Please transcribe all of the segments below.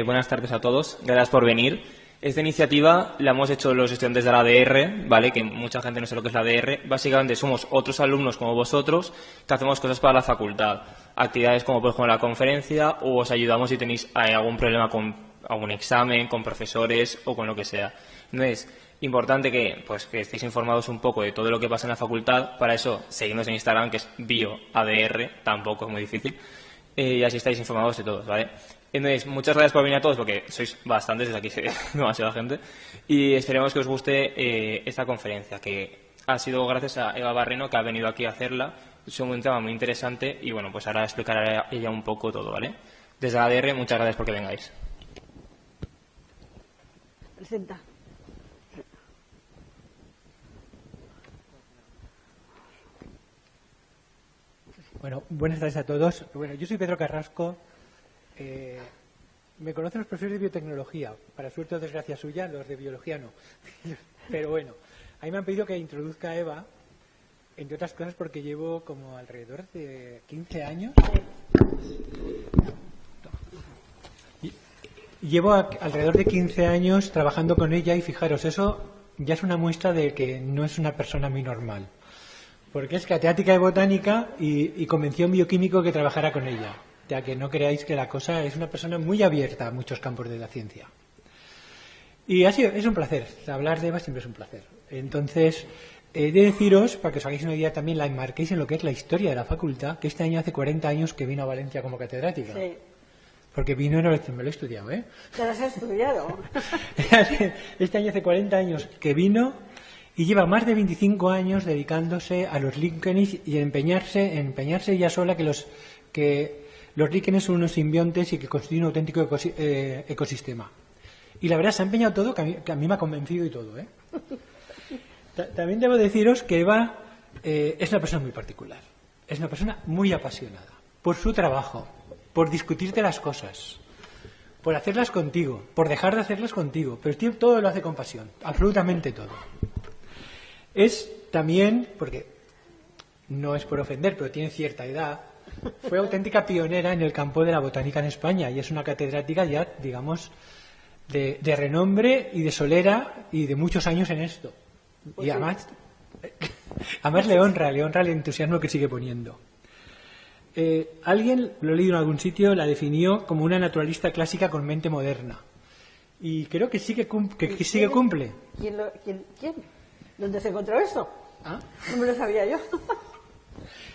buenas tardes a todos. Gracias por venir. Esta iniciativa la hemos hecho los estudiantes de la ADR, ¿vale? Que mucha gente no sabe lo que es la ADR. Básicamente somos otros alumnos como vosotros que hacemos cosas para la facultad. Actividades como, por ejemplo, la conferencia, o os ayudamos si tenéis algún problema con algún examen, con profesores o con lo que sea. Entonces, importante que estéis informados un poco de todo lo que pasa en la facultad. Para eso, seguidnos en Instagram, que es bioadr, tampoco es muy difícil. Y así estáis informados de todos, ¿vale? Entonces, muchas gracias por venir a todos, porque sois bastantes, desde aquí se ve demasiada gente. Y esperemos que os guste esta conferencia, que ha sido gracias a Eva Barreno, que ha venido aquí a hacerla. Es un tema muy interesante y, bueno, pues ahora explicará ella un poco todo, ¿vale? Desde la ADR, muchas gracias por que vengáis. Presenta. Bueno, buenas tardes a todos. Bueno, yo soy Pedro Carrasco. Me conocen los profesores de biotecnología. Para suerte o desgracia suya, los de biología no. Pero bueno, a mí me han pedido que introduzca a Eva, entre otras cosas porque llevo como alrededor de 15 años. Llevo alrededor de 15 años trabajando con ella y fijaros, eso ya es una muestra de que no es una persona muy normal. Porque es catedrática de botánica y convenció a un bioquímico que trabajara con ella. Ya que no creáis que la cosa es una persona muy abierta a muchos campos de la ciencia. Y es un placer. Hablar de Eva siempre es un placer. Entonces, he de deciros, para que os hagáis una idea también, la enmarquéis en lo que es la historia de la facultad, que este año hace 40 años que vino a Valencia como catedrática. Sí. Porque vino en me lo he estudiado, ¿eh? ¿Te lo has estudiado? Este año hace 40 años que vino y lleva más de 25 años dedicándose a los líquenes y empeñarse ella sola que los líquenes son unos simbiontes y que constituyen un auténtico ecosistema. Y la verdad se ha empeñado todo, que a mí me ha convencido y todo, ¿eh? También debo deciros que Eva es una persona muy particular. Es una persona muy apasionada por su trabajo, por discutirte las cosas, por hacerlas contigo, por dejar de hacerlas contigo, pero todo lo hace con pasión, absolutamente todo. Es también, porque no es por ofender, pero tiene cierta edad, fue auténtica pionera en el campo de la botánica en España y es una catedrática ya, digamos, de renombre y de solera y de muchos años en esto. Pues y además le honra el entusiasmo que sigue poniendo. Alguien, lo he leído en algún sitio, la definió como una naturalista clásica con mente moderna. Y creo que sí que cumple. ¿Quién? ¿Dónde se encontró esto? ¿Ah? No me lo sabía yo.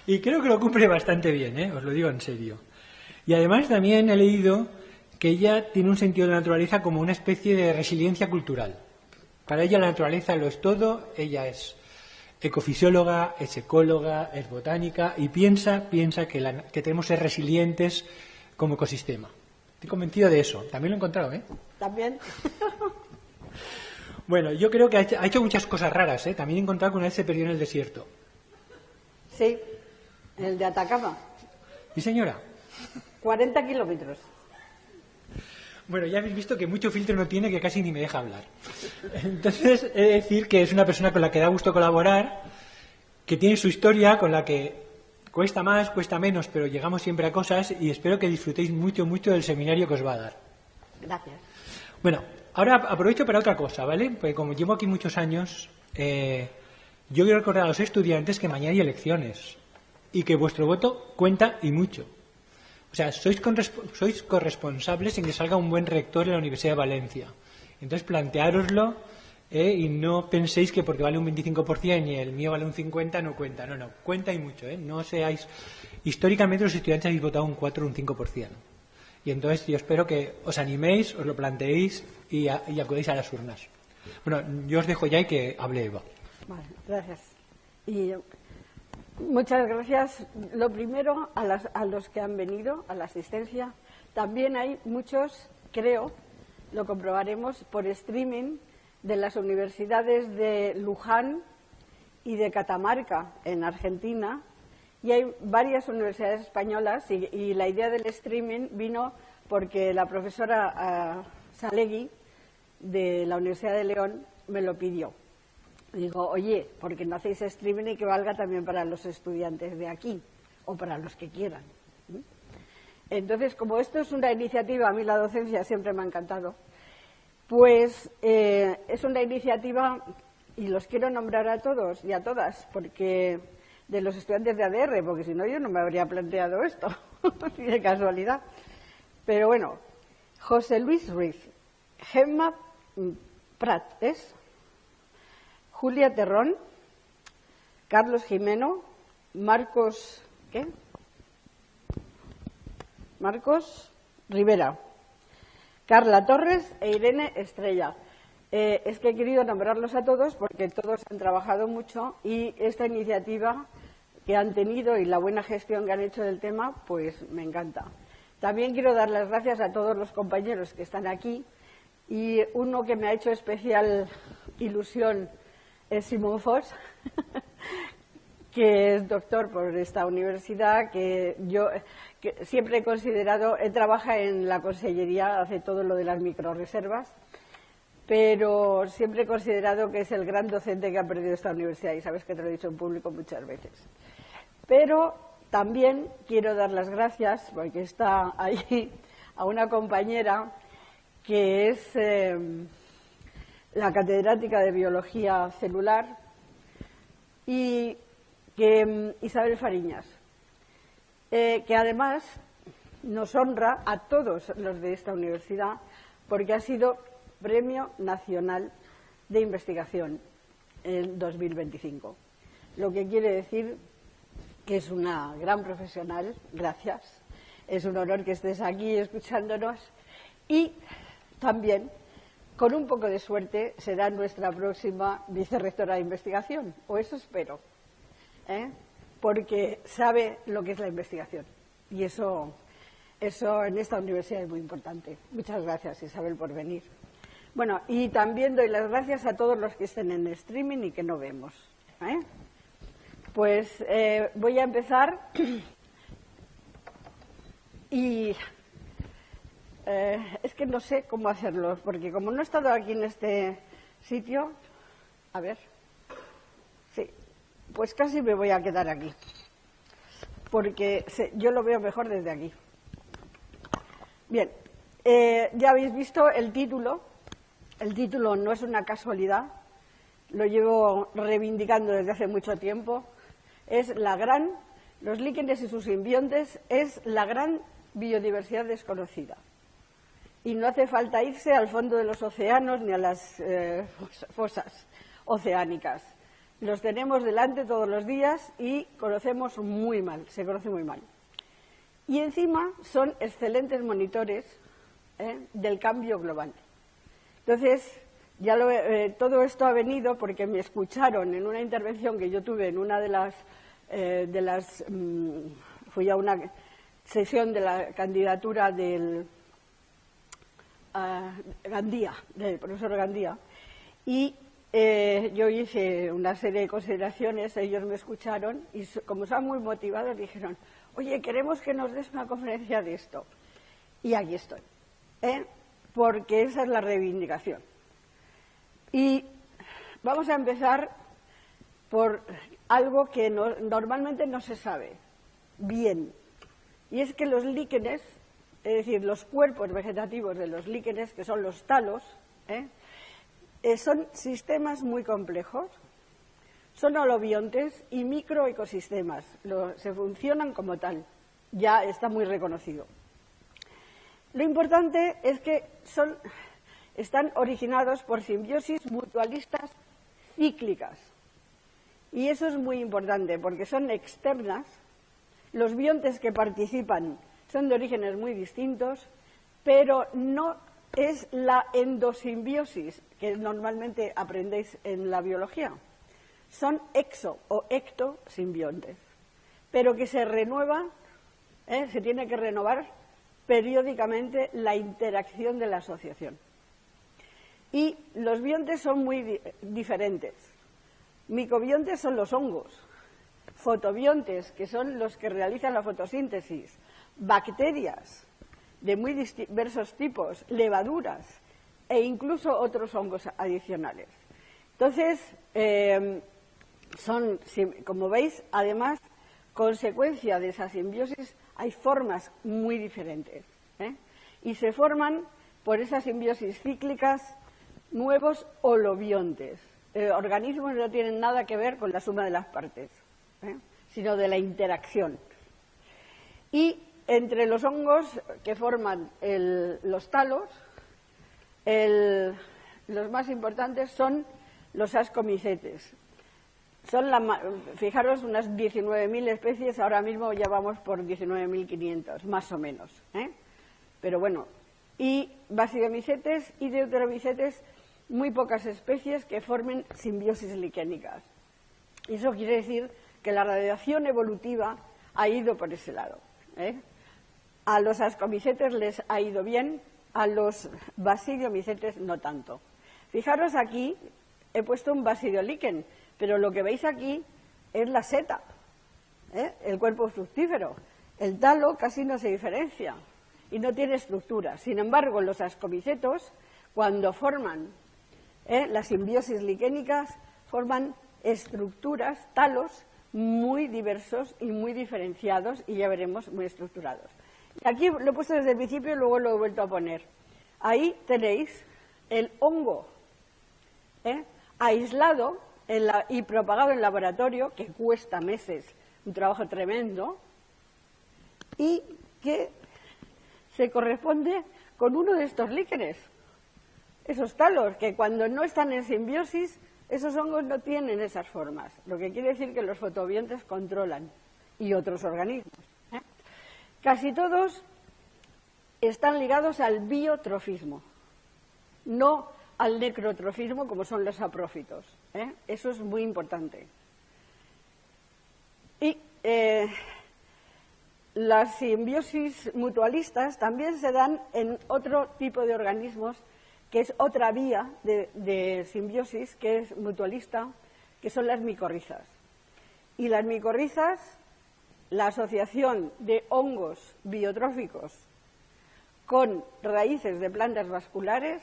Y creo que lo cumple bastante bien, os lo digo en serio. Y además también he leído que ella tiene un sentido de la naturaleza como una especie de resiliencia cultural. Para ella la naturaleza lo es todo, ella es ecofisióloga, es ecóloga, es botánica y piensa que tenemos que ser resilientes como ecosistema. Estoy convencido de eso. También lo he encontrado, ¿eh? También. Bueno, yo creo que ha hecho muchas cosas raras, ¿eh? También he encontrado que una vez se perdió en el desierto. Sí, en el de Atacama. ¿Sí, señora? 40 kilómetros. Bueno, ya habéis visto que mucho filtro no tiene, que casi ni me deja hablar. Entonces, he de decir que es una persona con la que da gusto colaborar, que tiene su historia, con la que cuesta más, cuesta menos, pero llegamos siempre a cosas y espero que disfrutéis mucho, mucho del seminario que os va a dar. Gracias. Bueno, ahora aprovecho para otra cosa, ¿vale? Porque como llevo aquí muchos años, yo quiero recordar a los estudiantes que mañana hay elecciones y que vuestro voto cuenta y mucho. O sea, sois corresponsables en que salga un buen rector en la Universidad de Valencia. Entonces, planteároslo y no penséis que porque vale un 25% y el mío vale un 50% no cuenta. No, cuenta y mucho. No seáis... Históricamente los estudiantes habéis votado un 4 o un 5%. Y entonces yo espero que os animéis, os lo planteéis y acudéis a las urnas. Bueno, yo os dejo ya y que hable Eva. Vale, gracias. Y muchas gracias. Lo primero, a los que han venido, a la asistencia. También hay muchos, creo, lo comprobaremos por streaming, de las universidades de Luján y de Catamarca, en Argentina. Y hay varias universidades españolas y la idea del streaming vino porque la profesora Salegui de la Universidad de León me lo pidió. Digo, oye, ¿por qué no hacéis streaming y que valga también para los estudiantes de aquí o para los que quieran? Entonces, como esto es una iniciativa, a mí la docencia siempre me ha encantado, pues es una iniciativa, y los quiero nombrar a todos y a todas, porque de los estudiantes de ADR, porque si no yo no me habría planteado esto, de casualidad. Pero bueno, José Luis Ruiz, Gemma Prat, Julia Terrón, Carlos Jimeno, Marcos Rivera, Carla Torres e Irene Estrella. Es que he querido nombrarlos a todos porque todos han trabajado mucho y esta iniciativa que han tenido y la buena gestión que han hecho del tema, pues me encanta. También quiero dar las gracias a todos los compañeros que están aquí y uno que me ha hecho especial ilusión es Simón Foss, que es doctor por esta universidad, que yo siempre he considerado, él trabaja en la consellería, hace todo lo de las microreservas, pero siempre he considerado que es el gran docente que ha perdido esta universidad, y sabes que te lo he dicho en público muchas veces. Pero también quiero dar las gracias, porque está ahí, a una compañera que es la catedrática de Biología Celular, y que Isabel Fariñas, que además nos honra a todos los de esta universidad, porque ha sido Premio Nacional de Investigación en 2025. Lo que quiere decir que es una gran profesional, gracias. Es un honor que estés aquí escuchándonos y también, con un poco de suerte, será nuestra próxima vicerrectora de investigación, o eso espero, porque sabe lo que es la investigación y eso en esta universidad es muy importante. Muchas gracias, Isabel, por venir. Bueno, y también doy las gracias a todos los que estén en streaming y que no vemos. Pues voy a empezar y es que no sé cómo hacerlo, porque como no he estado aquí en este sitio, a ver, sí, pues casi me voy a quedar aquí, porque yo lo veo mejor desde aquí. Bien, ya habéis visto el título. El título no es una casualidad, lo llevo reivindicando desde hace mucho tiempo. Los líquenes y sus simbiontes es la gran biodiversidad desconocida. Y no hace falta irse al fondo de los océanos ni a las fosas oceánicas. Los tenemos delante todos los días y se conoce muy mal. Y encima son excelentes monitores del cambio global. Entonces, todo esto ha venido porque me escucharon en una intervención que yo tuve en una fui a una sesión de la candidatura del profesor Gandía, y yo hice una serie de consideraciones, ellos me escucharon y como estaban muy motivados dijeron, oye, queremos que nos des una conferencia de esto. Y aquí estoy, porque esa es la reivindicación. Y vamos a empezar por algo que normalmente no se sabe bien, y es que los líquenes, es decir, los cuerpos vegetativos de los líquenes, que son los talos, son sistemas muy complejos, son holobiontes y microecosistemas, se funcionan como tal, ya está muy reconocido. Lo importante es que están originados por simbiosis mutualistas cíclicas. Y eso es muy importante porque son externas. Los biontes que participan son de orígenes muy distintos, pero no es la endosimbiosis que normalmente aprendéis en la biología. Son exo o ectosimbiontes, pero que se renuevan, se tiene que renovar periódicamente la interacción de la asociación. Y los biontes son muy diferentes. Micobiontes son los hongos, fotobiontes, que son los que realizan la fotosíntesis, bacterias de muy diversos tipos, levaduras e incluso otros hongos adicionales. Entonces, son, como veis, además, consecuencia de esa simbiosis, hay formas muy diferentes, ¿eh? Y se forman por esas simbiosis cíclicas nuevos holobiontes. Organismos no tienen nada que ver con la suma de las partes, ¿eh? Sino de la interacción. Y entre los hongos que forman los talos, los más importantes son los ascomicetes. Son, fijaros, unas 19.000 especies, ahora mismo ya vamos por 19.500, más o menos, ¿eh? Pero bueno, y basidomicetes y deuteromicetes, muy pocas especies que formen simbiosis liquénicas. Y eso quiere decir que la radiación evolutiva ha ido por ese lado, ¿eh? A los ascomicetes les ha ido bien, a los basidiomicetes no tanto. Fijaros aquí, he puesto un basidiolíquen, pero lo que veis aquí es la seta, ¿eh? El cuerpo fructífero. El talo casi no se diferencia y no tiene estructura. Sin embargo, los ascomicetos, cuando forman las simbiosis liquénicas, forman estructuras, talos, muy diversos y muy diferenciados, y ya veremos, muy estructurados. Y aquí lo he puesto desde el principio y luego lo he vuelto a poner. Ahí tenéis el hongo, aislado y propagado en laboratorio, que cuesta meses, un trabajo tremendo, y que se corresponde con uno de estos líquenes, esos talos, que cuando no están en simbiosis, esos hongos no tienen esas formas, lo que quiere decir que los fotobiontes controlan, y otros organismos, ¿eh? Casi todos están ligados al biotrofismo, no al necrotrofismo como son los saprófitos, ¿eh? Eso es muy importante. Y las simbiosis mutualistas también se dan en otro tipo de organismos, que es otra vía de simbiosis, que es mutualista, que son las micorrizas. Y las micorrizas, la asociación de hongos biotróficos con raíces de plantas vasculares,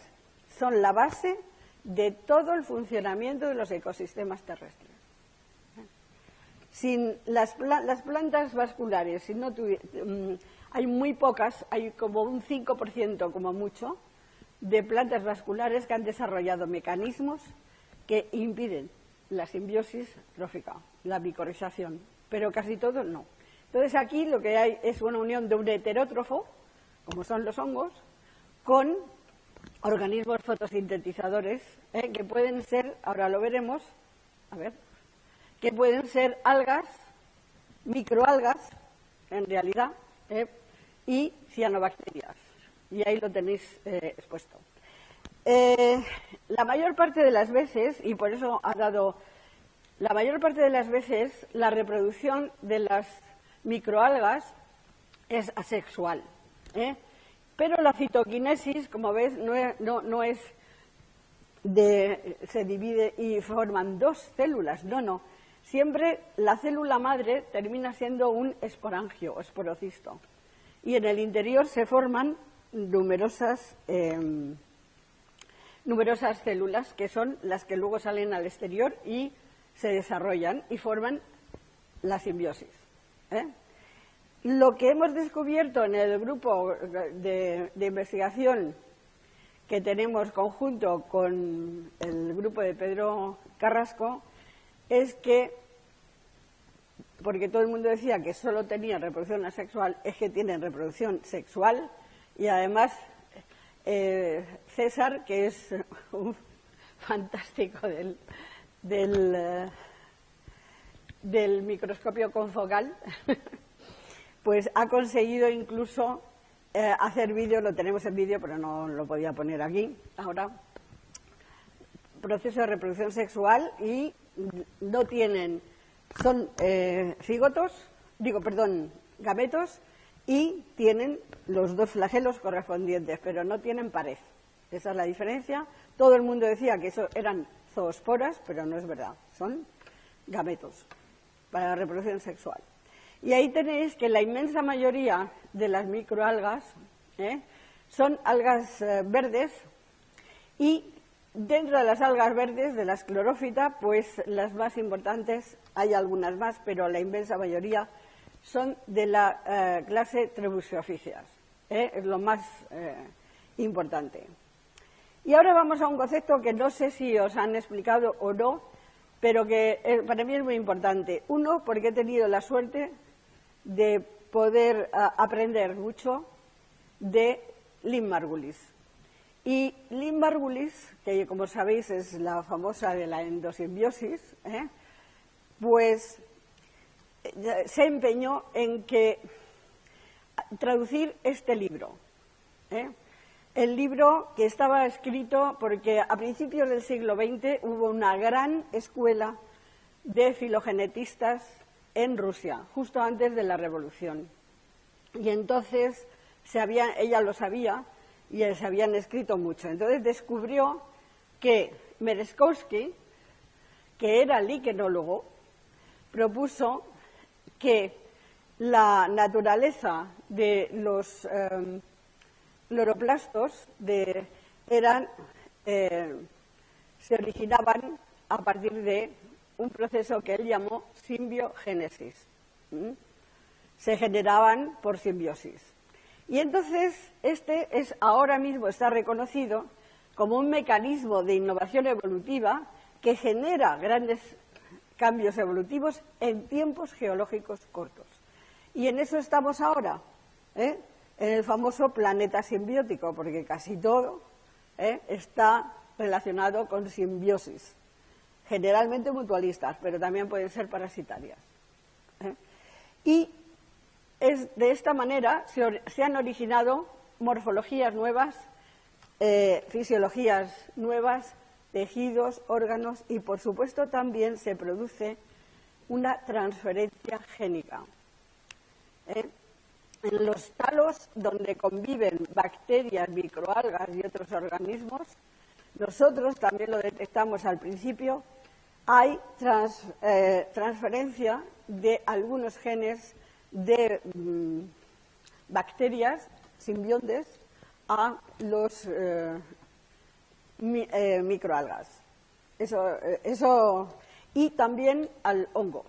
son la base de todo el funcionamiento de los ecosistemas terrestres. Sin las plantas vasculares, si no hay muy pocas, hay como un 5% como mucho, de plantas vasculares que han desarrollado mecanismos que impiden la simbiosis trófica, la micorrización, pero casi todos no. Entonces aquí lo que hay es una unión de un heterótrofo, como son los hongos, con organismos fotosintetizadores, que pueden ser, ahora lo veremos, que pueden ser algas, microalgas, en realidad, y cianobacterias. Y ahí lo tenéis expuesto. La mayor parte de las veces, y por eso ha dado, la mayor parte de las veces, la reproducción de las microalgas es asexual, pero la citoquinesis, como ves, no es se divide y forman dos células, no. Siempre la célula madre termina siendo un esporangio o esporocisto. Y en el interior se forman numerosas células, que son las que luego salen al exterior y se desarrollan y forman la simbiosis. Lo que hemos descubierto en el grupo de investigación que tenemos conjunto con el grupo de Pedro Carrasco es que, porque todo el mundo decía que solo tenía reproducción asexual, es que tienen reproducción sexual, y además César, que es un fantástico del microscopio confocal, pues ha conseguido incluso hacer vídeo, lo tenemos en vídeo, pero no lo podía poner aquí ahora, proceso de reproducción sexual, y no tienen, son gametos, y tienen los dos flagelos correspondientes, pero no tienen pared. Esa es la diferencia. Todo el mundo decía que eso eran zoosporas, pero no es verdad, son gametos para la reproducción sexual. Y ahí tenéis que la inmensa mayoría de las microalgas son algas verdes, y dentro de las algas verdes, de la esclerófita, pues las más importantes, hay algunas más, pero la inmensa mayoría son de la clase Trebusiophyceae. Es lo más importante. Y ahora vamos a un concepto que no sé si os han explicado o no, pero que para mí es muy importante. Uno, porque he tenido la suerte de poder aprender mucho de Lynn Margulis. Y Lynn Margulis, que como sabéis es la famosa de la endosimbiosis, pues se empeñó en traducir este libro. El libro que estaba escrito porque a principios del siglo XX hubo una gran escuela de filogenetistas en Rusia, justo antes de la Revolución. Y entonces ella lo sabía y se habían escrito mucho. Entonces descubrió que Merezkowski, que era liquenólogo, propuso que la naturaleza de los cloroplastos se originaban a partir de un proceso que él llamó simbiogénesis. Se generaban por simbiosis. Y entonces ahora mismo está reconocido como un mecanismo de innovación evolutiva que genera grandes cambios evolutivos en tiempos geológicos cortos. Y en eso estamos ahora, en el famoso planeta simbiótico, porque casi todo está relacionado con simbiosis, generalmente mutualistas, pero también pueden ser parasitarias. Y de esta manera se han originado morfologías nuevas, fisiologías nuevas, tejidos, órganos y, por supuesto, también se produce una transferencia génica. En los talos donde conviven bacterias, microalgas y otros organismos, nosotros también lo detectamos al principio, hay transferencia de algunos genes de bacterias simbiontes a los microalgas. Eso y también al hongo.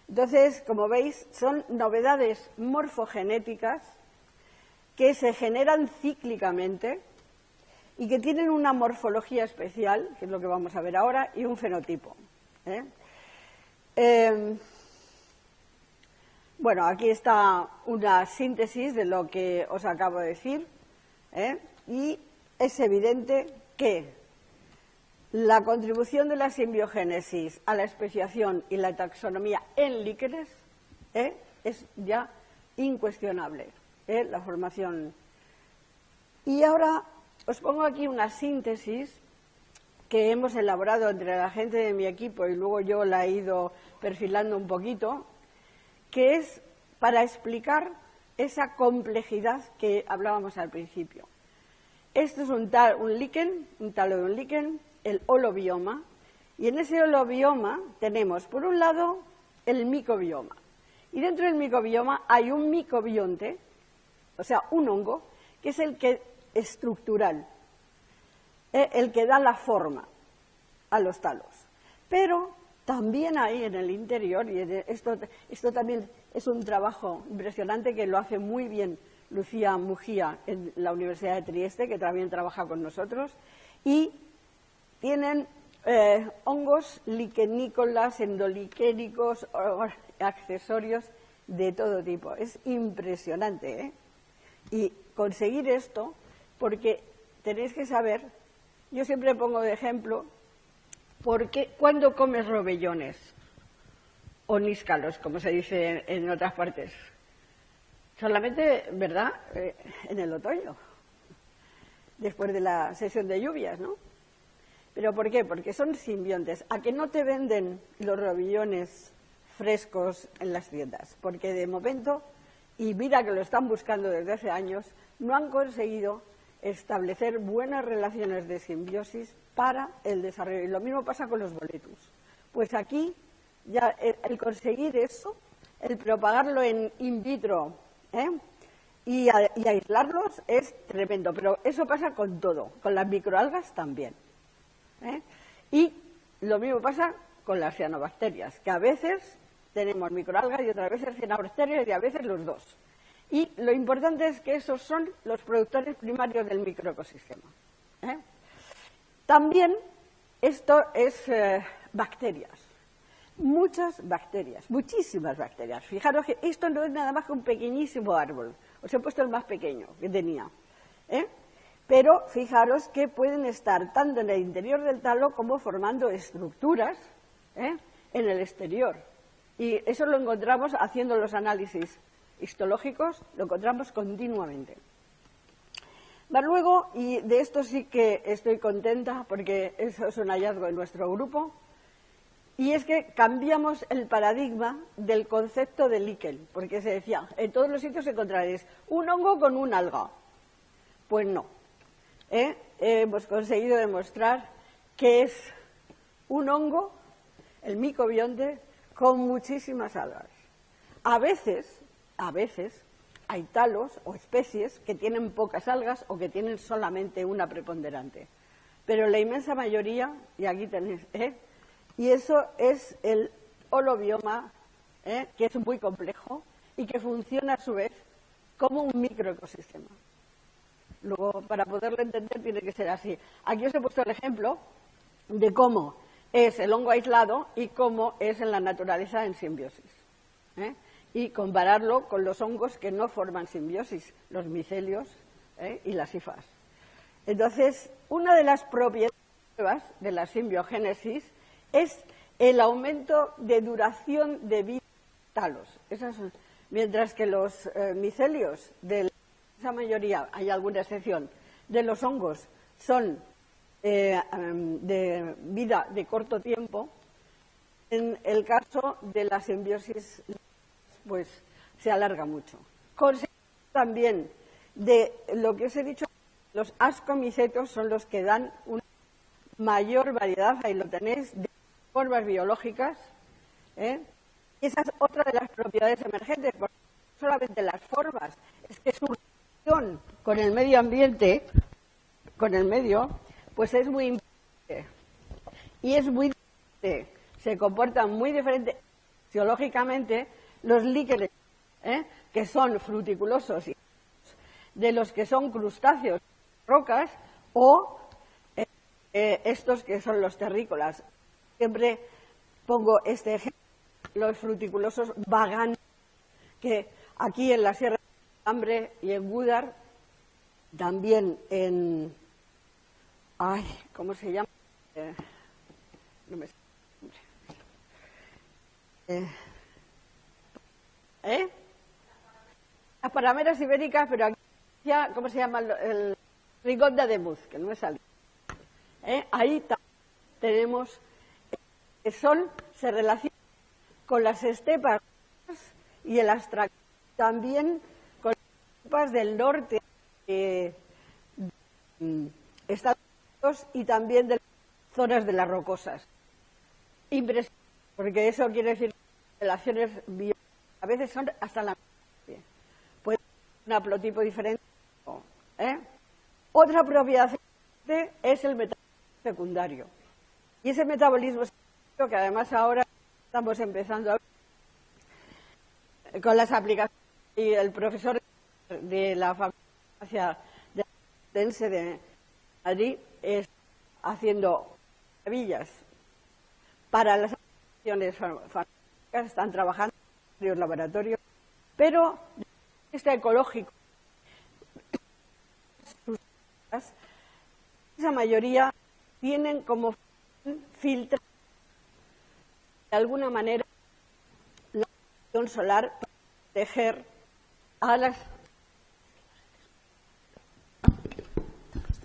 Entonces, como veis, son novedades morfogenéticas que se generan cíclicamente y que tienen una morfología especial, que es lo que vamos a ver ahora, y un fenotipo. Bueno, aquí está una síntesis de lo que os acabo de decir, y es evidente que la contribución de la simbiogénesis a la especiación y la taxonomía en líquenes es ya incuestionable, la formación. Y ahora os pongo aquí una síntesis que hemos elaborado entre la gente de mi equipo y luego yo la he ido perfilando un poquito, que es para explicar esa complejidad que hablábamos al principio. Esto es un talo de un líquen, el holobioma, y en ese holobioma tenemos, por un lado, el micobioma. Y dentro del micobioma hay un micobionte, o sea, un hongo, que es el que estructural, el que da la forma a los talos. Pero también hay en el interior, y esto también es un trabajo impresionante que lo hace muy bien Lucía Mujía en la Universidad de Trieste, que también trabaja con nosotros, y tienen hongos liquenícolas, endoliquénicos, accesorios de todo tipo. Es impresionante, Y conseguir esto, porque tenéis que saber, yo siempre pongo de ejemplo, porque cuando comes robellones o níscalos, como se dice en otras partes, solamente, ¿verdad?, en el otoño, después de la sesión de lluvias, ¿no? ¿Pero por qué? Porque son simbiontes. ¿A que no te venden los robellones frescos en las tiendas? Porque de momento, y mira que lo están buscando desde hace años, no han conseguido establecer buenas relaciones de simbiosis para el desarrollo. Y lo mismo pasa con los boletus. Pues aquí, ya el conseguir eso, el propagarlo in vitro, y aislarlos es tremendo. Pero eso pasa con todo, con las microalgas también. Y lo mismo pasa con las cianobacterias, que a veces tenemos microalgas y otras veces cianobacterias y a veces los dos. Y lo importante es que esos son los productores primarios del microecosistema. También esto es bacterias. Muchas bacterias, muchísimas bacterias. Fijaros que esto no es nada más que un pequeñísimo árbol. Os he puesto el más pequeño que tenía. Pero fijaros que pueden estar tanto en el interior del talo como formando estructuras en el exterior. Y eso lo encontramos haciendo los análisis histológicos, lo encontramos continuamente. Luego, y de esto sí que estoy contenta porque eso es un hallazgo en nuestro grupo, y es que cambiamos el paradigma del concepto de líquen, porque se decía, en todos los sitios encontraréis un hongo con un alga. Pues no. Hemos conseguido demostrar que es un hongo, el micobionte, con muchísimas algas. A veces hay talos o especies que tienen pocas algas o que tienen solamente una preponderante. Pero la inmensa mayoría, y aquí tenéis, y eso es el holobioma, que es muy complejo y que funciona a su vez como un microecosistema. Luego, para poderlo entender, tiene que ser así. Aquí os he puesto el ejemplo de cómo es el hongo aislado y cómo es en la naturaleza en simbiosis. Y compararlo con los hongos que no forman simbiosis, los micelios y las hifas. Entonces, una de las propiedades de la simbiogénesis es el aumento de duración de vida de talos. Mientras que los micelios de esa mayoría, hay alguna excepción, de los hongos son de vida de corto tiempo, en el caso de la simbiosis pues se alarga mucho. También de lo que os he dicho, los ascomicetos son los que dan una mayor variedad, ahí lo tenéis, de formas biológicas. Y esa es otra de las propiedades emergentes, porque no solamente las formas, es que su relación con el medio ambiente, con el medio, pues es muy importante. Y es muy diferente, se comportan muy diferente fisiológicamente los líquenes, que son fruticulosos, de los que son crustáceos, rocas, o estos que son los terrícolas. Siempre pongo este ejemplo, los fruticulosos vagantes, que aquí en la Sierra de Hambre y en Gúdar, también en... ¿cómo se llama? No me sé. Las parameras ibéricas, pero aquí ya, ¿cómo se llama? El rincón de Ademuz, que no me sale. Ahí tenemos que se relaciona con las estepas y el astracto, también con las estepas del norte de Estados Unidos y también de las zonas de las rocosas. Impresionante, porque eso quiere decir que las relaciones biológicas a veces son hasta la puede ser un haplotipo diferente. Otra propiedad es el metabolismo secundario. Y ese metabolismo secundario, que además ahora estamos empezando a ver con las aplicaciones, y el profesor de la Facultad de Madrid es haciendo maravillas para las aplicaciones farmacéuticas, están trabajando en varios laboratorios, pero este ecológico, esa mayoría tienen como filtro de alguna manera la radiación solar para proteger a las...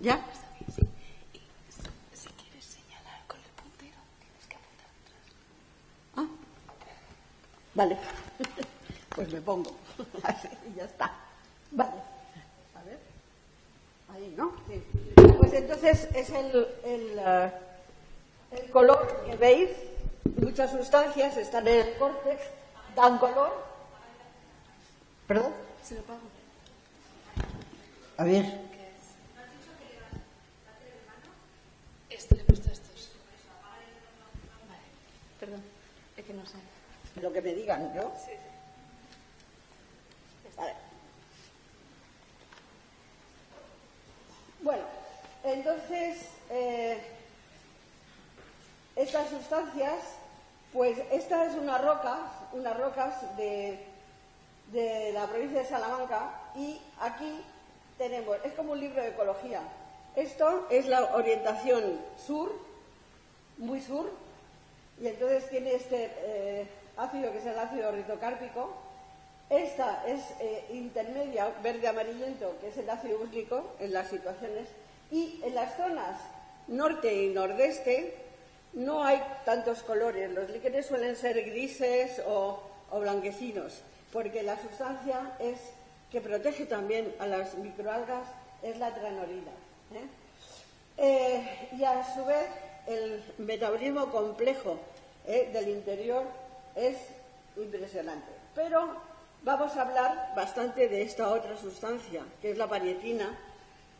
¿Ya? Si quieres señalar con el puntero, tienes que apuntar atrás. Vale. Pues me pongo. Así, y ya está. Vale. A ver. Ahí, ¿no? Sí. Pues entonces es el color que veis. Muchas sustancias están en el córtex, dan color. ¿Perdón? Se lo pago. A ver. Esto le he puesto a estos. Vale. Perdón, es que no sé. Lo que me digan, ¿no? Sí. Vale. Bueno, entonces, estas sustancias, pues esta es unas rocas de la provincia de Salamanca, y aquí tenemos, es como un libro de ecología. Esto es la orientación sur, muy sur, y entonces tiene este ácido que es el ácido rizocárpico. Esta es intermedia, verde amarillento, que es el ácido úrico en las situaciones, y en las zonas norte y nordeste no hay tantos colores. Los líquenes suelen ser grises o blanquecinos, porque la sustancia que protege también a las microalgas es la tranolina. Y a su vez el metabolismo complejo del interior es impresionante. Pero vamos a hablar bastante de esta otra sustancia, que es la parietina.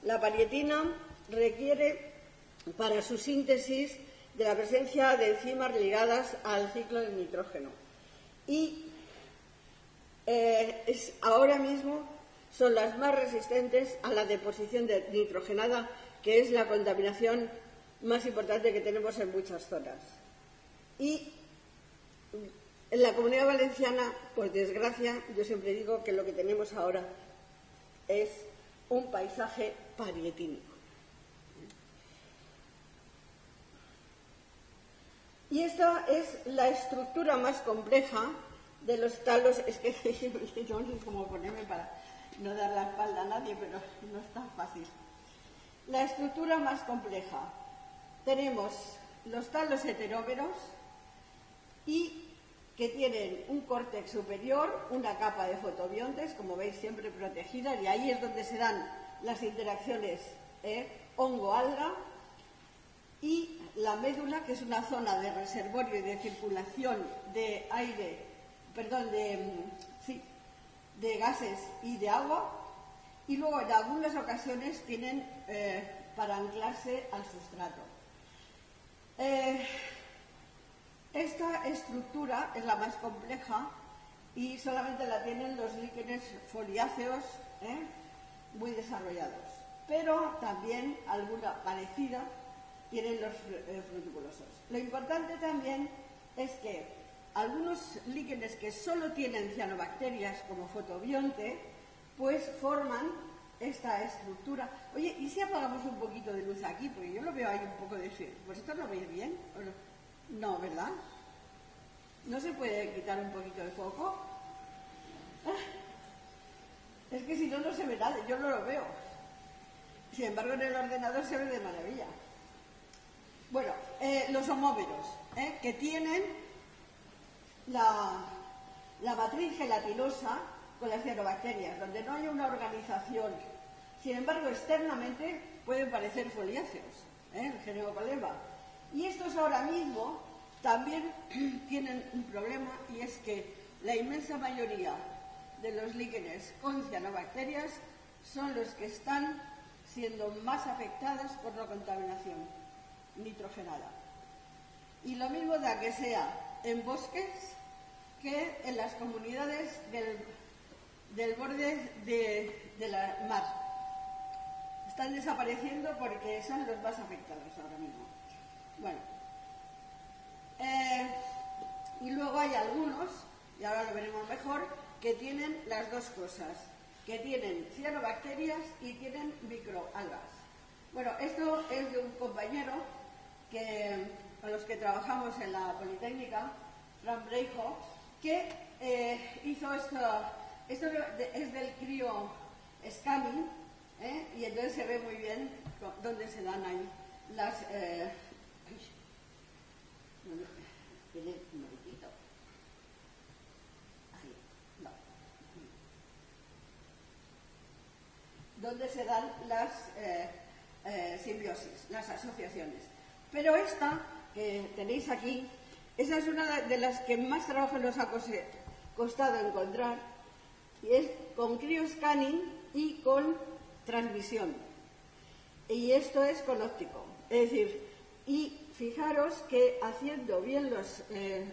La parietina requiere para su síntesis de la presencia de enzimas ligadas al ciclo del nitrógeno. Y ahora mismo son las más resistentes a la deposición de nitrogenada, que es la contaminación más importante que tenemos en muchas zonas. Y en la Comunidad Valenciana, por desgracia, yo siempre digo que lo que tenemos ahora es un paisaje parietínico. Y esta es la estructura más compleja de los talos. Es que no sé cómo ponerme para no dar la espalda a nadie, pero no es tan fácil. La estructura más compleja. Tenemos los talos heterómeros y que tienen un córtex superior, una capa de fotobiontes, como veis siempre protegida, y ahí es donde se dan las interacciones hongo-alga, y la médula, que es una zona de reservorio y de circulación de aire, de gases y de agua, y luego en algunas ocasiones tienen para anclarse al sustrato. Esta estructura es la más compleja y solamente la tienen los líquenes foliáceos muy desarrollados, pero también alguna parecida tienen los fruticulosos. Lo importante también es que algunos líquenes que solo tienen cianobacterias como fotobionte, pues forman esta estructura. Oye, ¿y si apagamos un poquito de luz aquí? Porque yo lo veo ahí un poco de... ¿Vosotros lo veis bien? ¿O no? No, ¿verdad? ¿No se puede quitar un poquito de foco? Es que si no, no se ve nada, yo no lo veo. Sin embargo, en el ordenador se ve de maravilla. Bueno, los homómeros, que tienen la matriz gelatinosa con las cianobacterias, donde no hay una organización. Sin embargo, externamente pueden parecer foliáceos, el Geniocolema. Y estos ahora mismo también tienen un problema, y es que la inmensa mayoría de los líquenes con cianobacterias son los que están siendo más afectados por la contaminación nitrogenada. Y lo mismo da que sea en bosques que en las comunidades del borde de la mar. Están desapareciendo porque son los más afectados ahora mismo. Bueno, y luego hay algunos, y ahora lo veremos mejor, que tienen las dos cosas, que tienen cianobacterias y tienen microalgas. Bueno, esto es de un compañero con los que trabajamos en la Politécnica, Fran Breijo, que hizo esto es del crío scanning, y entonces se ve muy bien dónde se dan ahí las... Tiene un momentito. Ahí, no. Dónde se dan las simbiosis, las asociaciones. Pero esta que tenéis aquí, esa es una de las que más trabajo nos ha costado encontrar, y es con crioscanning y con transmisión. Y esto es con óptico. Es decir, y fijaros que haciendo bien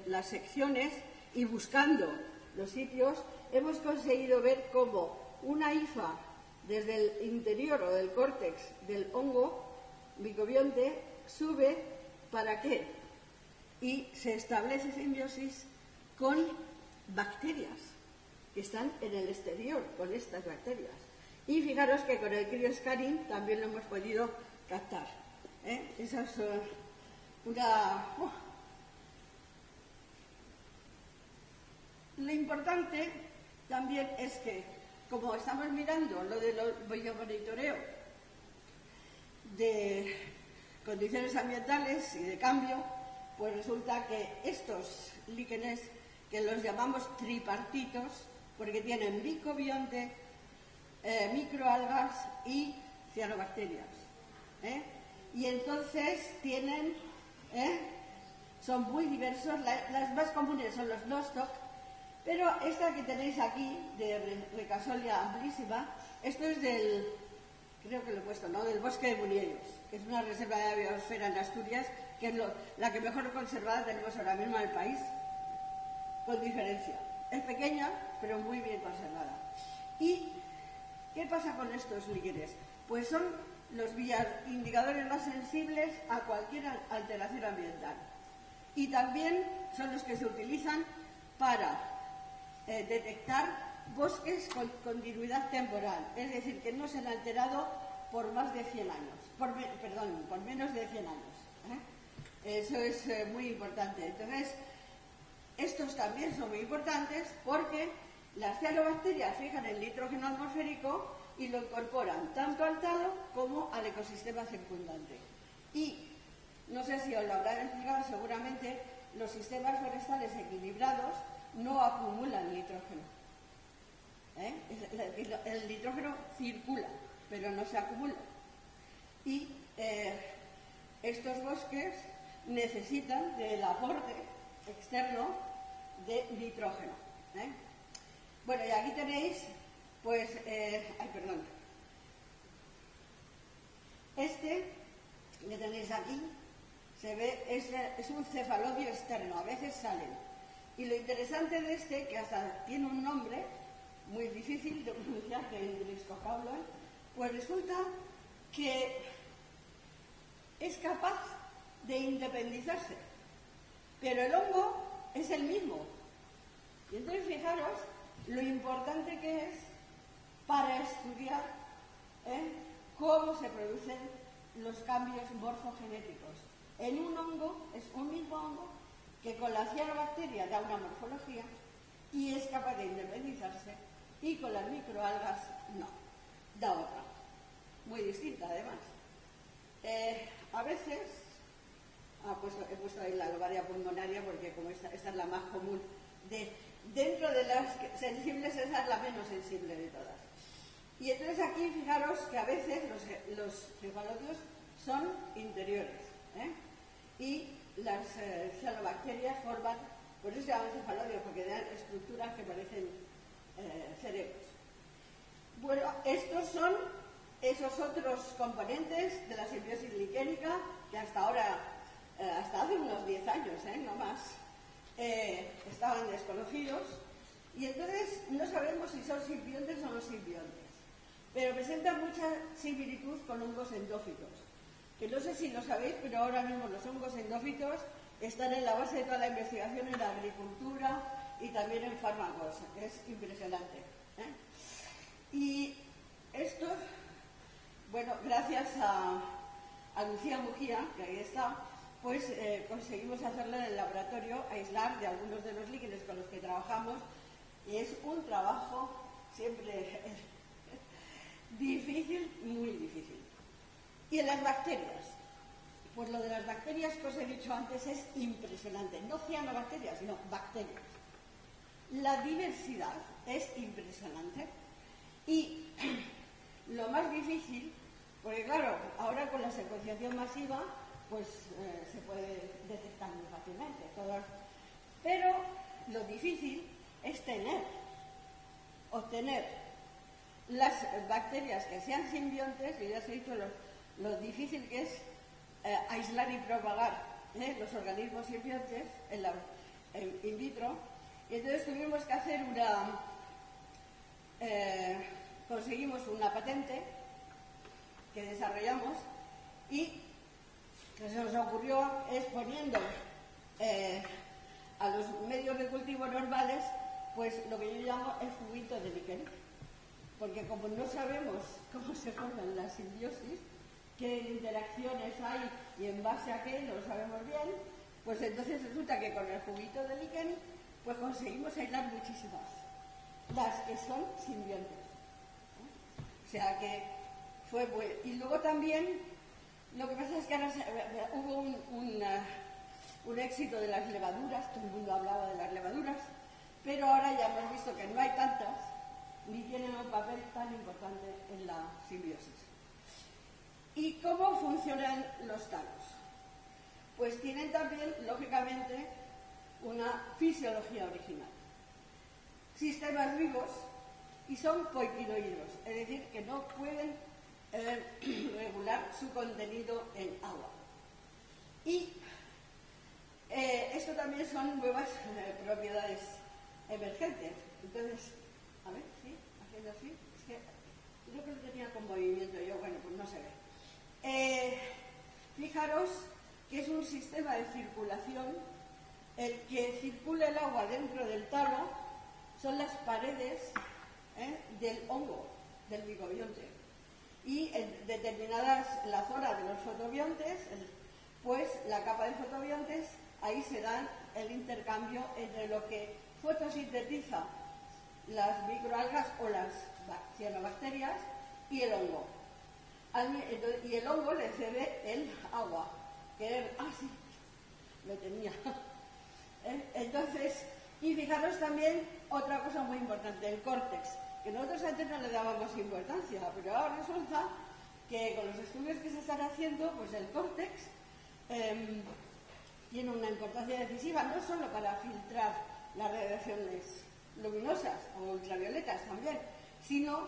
las secciones y buscando los sitios, hemos conseguido ver cómo una hifa desde el interior o del córtex del hongo micobionte sube, ¿para qué? Y se establece simbiosis con bacterias que están en el exterior, con estas bacterias. Y fijaros que con el crioscanning también lo hemos podido captar. Esa es una... Lo importante también es que, como estamos mirando lo del biomonitoreo de condiciones ambientales y de cambio, pues resulta que estos líquenes, que los llamamos tripartitos, porque tienen micobionte, microalgas y cianobacterias. Y entonces tienen, son muy diversos, las más comunes son los nostoc, pero esta que tenéis aquí, de Ricassolia amplísima, esto es del, creo que lo he puesto, ¿no?, del bosque de Muniellos, que es una reserva de la biosfera en Asturias, que es la que mejor conservada tenemos ahora mismo en el país, con diferencia. Es pequeña, pero muy bien conservada. ¿Y qué pasa con estos líquenes? Pues son los indicadores más sensibles a cualquier alteración ambiental. Y también son los que se utilizan para detectar bosques con continuidad temporal, es decir, que no se han alterado por más de 100 años, por menos de 100 años. Eso es muy importante. Entonces, estos también son muy importantes porque las cianobacterias fijan el nitrógeno atmosférico y lo incorporan tanto al talo como al ecosistema circundante. Y, no sé si os lo habrán explicado, seguramente los sistemas forestales equilibrados no acumulan nitrógeno. El nitrógeno circula, pero no se acumula. Y estos bosques necesitan del aporte externo de nitrógeno. Bueno, y aquí tenéis, pues, este que tenéis aquí, se ve, es un cefalodio externo, a veces salen. Y lo interesante de este, que hasta tiene un nombre muy difícil de pronunciar, que es Driscocaula, pues resulta que es capaz de independizarse, pero el hongo es el mismo. Y entonces fijaros lo importante que es para estudiar cómo se producen los cambios morfogenéticos. En un hongo, es un mismo hongo que con la cianobacteria da una morfología y es capaz de independizarse, y con las microalgas no, da otra, muy distinta además. A veces, pues he puesto ahí la lobaria pulmonaria porque como esta es la más común, dentro de las sensibles esa es la menos sensible de todas. Y entonces aquí fijaros que a veces los cefalodios son interiores, y las cianobacterias forman, por eso se llaman cefalodios, porque dan estructuras que parecen cerebros. Bueno, estos son esos otros componentes de la simbiosis liquénica que hasta ahora, hasta hace unos 10 años, no más, estaban desconocidos, y entonces no sabemos si son simbiontes o no simbiontes, pero presentan mucha similitud con hongos endófitos, que no sé si lo sabéis, pero ahora mismo los hongos endófitos están en la base de toda la investigación en la agricultura y también en fármacos, que es impresionante. Y esto, bueno, gracias a Lucía Mujía, que ahí está, pues conseguimos hacerlo en el laboratorio, aislar de algunos de los líquenes con los que trabajamos, y es un trabajo siempre difícil, muy difícil. Y en las bacterias, pues lo de las bacterias que os he dicho antes es impresionante, no cianobacterias, sino bacterias. La diversidad es impresionante y lo más difícil, porque claro, ahora con la secuenciación masiva, pues se puede detectar muy fácilmente, pero lo difícil es obtener las bacterias que sean simbiontes, y ya os he dicho lo difícil que es aislar y propagar los organismos simbiontes in vitro, Y entonces tuvimos que hacer conseguimos una patente que desarrollamos y lo que se nos ocurrió es poniendo a los medios de cultivo normales pues lo que yo llamo el juguito de líquen, porque como no sabemos cómo se forman las simbiosis, qué interacciones hay y en base a qué no lo sabemos bien, pues entonces resulta que con el juguito de líquen pues conseguimos aislar muchísimas, las que son simbiontes. O sea que fue bueno. Y luego también, lo que pasa es que ahora hubo un éxito de las levaduras, todo el mundo hablaba de las levaduras, pero ahora ya hemos visto que no hay tantas, ni tienen un papel tan importante en la simbiosis. ¿Y cómo funcionan los talos? Pues tienen también, lógicamente, una fisiología original. Sistemas vivos y son poiquinoideos, es decir, que no pueden regular su contenido en agua. Y esto también son nuevas propiedades emergentes. Entonces, a ver, sí, haciendo así, es que yo creo que tenía con movimiento yo, bueno, pues no se ve. Fijaros que es un sistema de circulación, el que circula el agua dentro del talo son las paredes del hongo, del micobionte. Y en determinadas, la zona de los fotobiontes, pues la capa de fotobiontes, ahí se dan el intercambio entre lo que fotosintetiza las microalgas o las cianobacterias y el hongo. Y el hongo le cede el agua, que es, sí, lo tenía. Entonces, y fijaros también otra cosa muy importante, el córtex, que nosotros antes no le dábamos importancia, pero ahora resulta que con los estudios que se están haciendo, pues el córtex tiene una importancia decisiva, no solo para filtrar las radiaciones luminosas o ultravioletas también, sino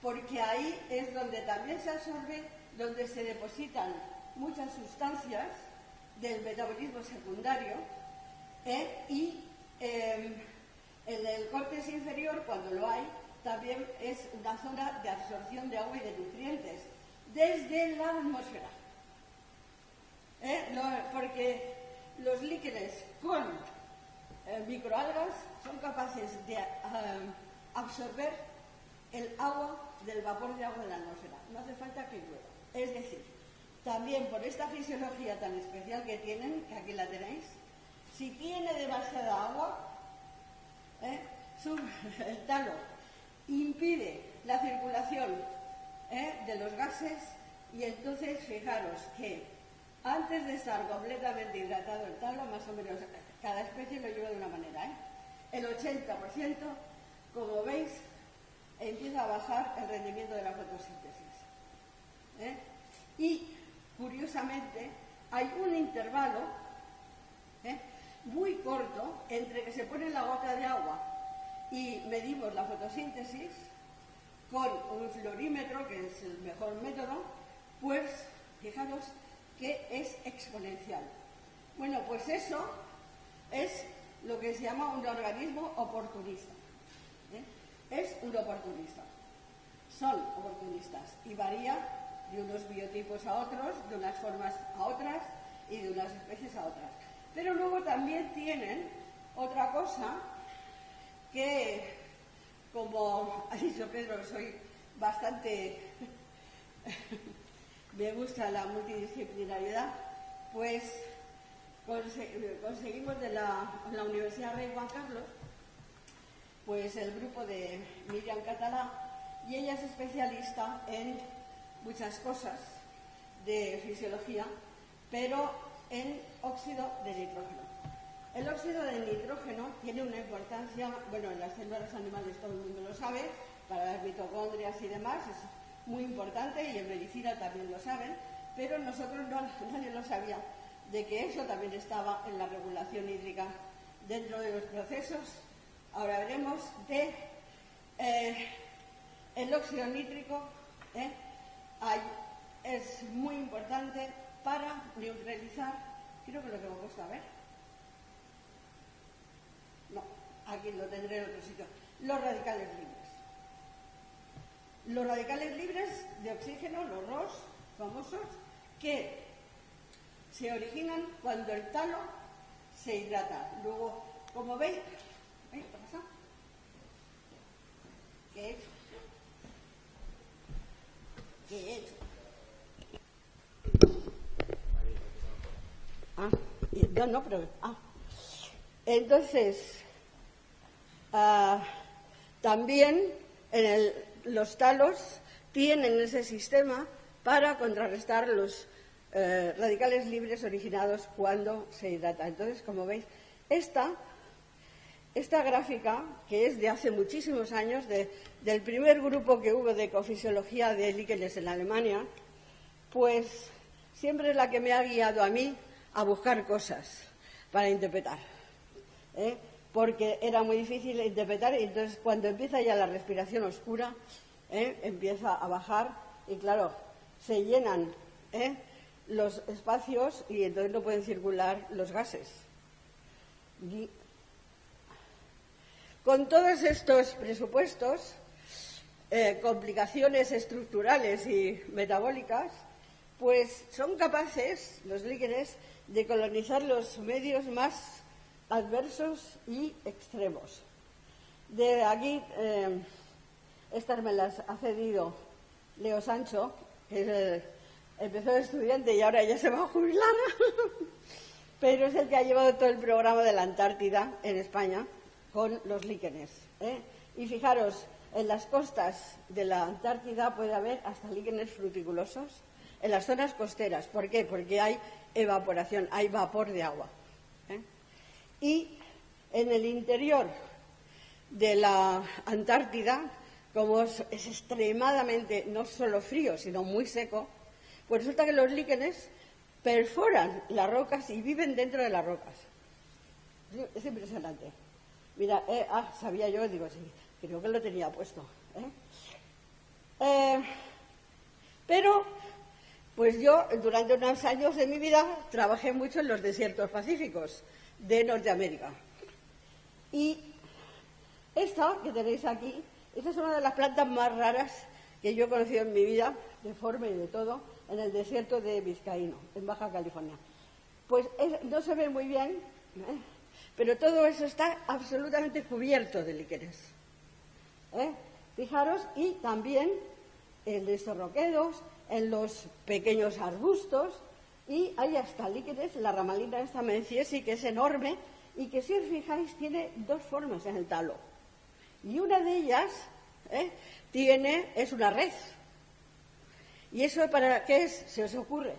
porque ahí es donde también se absorbe, donde se depositan muchas sustancias del metabolismo secundario, y en el córtex inferior, cuando lo hay, también es una zona de absorción de agua y de nutrientes desde la atmósfera. Porque los líquenes con microalgas son capaces de absorber el agua del vapor de agua de la atmósfera. No hace falta que llueva. Es decir, también por esta fisiología tan especial que tienen, que aquí la tenéis, si tiene demasiada agua, el talo impide la circulación de los gases y entonces fijaros que antes de estar completamente hidratado el talo, más o menos cada especie lo lleva de una manera, el 80%, como veis, empieza a bajar el rendimiento de la fotosíntesis. Y curiosamente hay un intervalo muy corto entre que se pone la gota de agua y medimos la fotosíntesis con un fluorímetro, que es el mejor método, pues fijaros que es exponencial. Bueno, pues eso es lo que se llama un organismo oportunista. Es un oportunista. Son oportunistas y varía de unos biotipos a otros, de unas formas a otras y de unas especies a otras. Pero luego también tienen otra cosa que, como ha dicho Pedro, soy bastante... me gusta la multidisciplinaridad, pues conseguimos de la Universidad Rey Juan Carlos, pues el grupo de Miriam Català, y ella es especialista en muchas cosas de fisiología, pero en óxido de nitrógeno. El óxido de nitrógeno tiene una importancia, bueno, en las células animales todo el mundo lo sabe, para las mitocondrias y demás, es muy importante y en medicina también lo saben, pero nosotros nadie lo sabía, de que eso también estaba en la regulación hídrica dentro de los procesos. Ahora veremos de el óxido nítrico, es muy importante para neutralizar, creo que lo tengo puesto, a ver, no, aquí lo tendré en otro sitio, los radicales libres. Los radicales libres de oxígeno, los ROS famosos, que se originan cuando el talo se hidrata. Luego, como veis, ¿qué pasa? ¿Qué he hecho? ¿Qué he hecho? No, pero... Entonces, también los talos tienen ese sistema para contrarrestar los radicales libres originados cuando se hidrata. Entonces, como veis, esta gráfica, que es de hace muchísimos años, del primer grupo que hubo de ecofisiología de líquenes en Alemania, pues siempre es la que me ha guiado a mí a buscar cosas para interpretar, porque era muy difícil interpretar, y entonces cuando empieza ya la respiración oscura, empieza a bajar y claro, se llenan los espacios y entonces no pueden circular los gases. Y con todos estos presupuestos, complicaciones estructurales y metabólicas, pues son capaces los líquenes de colonizar los medios más adversos y extremos. De aquí, estas me las ha cedido Leo Sancho, que empezó de estudiante y ahora ya se va a jubilar, pero es el que ha llevado todo el programa de la Antártida en España con los líquenes. Y fijaros, en las costas de la Antártida puede haber hasta líquenes fruticulosos, en las zonas costeras. ¿Por qué? Porque hay evaporación, hay vapor de agua. Y en el interior de la Antártida, como es extremadamente no solo frío, sino muy seco, pues resulta que los líquenes perforan las rocas y viven dentro de las rocas. Es impresionante. Mira, sabía yo, digo, sí, creo que lo tenía puesto. Pero, pues yo, durante unos años de mi vida, trabajé mucho en los desiertos pacíficos de Norteamérica. Y esta que tenéis aquí, esta es una de las plantas más raras que yo he conocido en mi vida, de forma y de todo, en el desierto de Vizcaíno, en Baja California. Pues no se ve muy bien, pero todo eso está absolutamente cubierto de líquenes. Fijaros, y también en estos roquedos, en los pequeños arbustos, y hay hasta líquenes, la ramalina esta menciesi, que es enorme, y que si os fijáis tiene dos formas en el talo. Y una de ellas es una red. ¿Y eso para qué es? ¿Se os ocurre?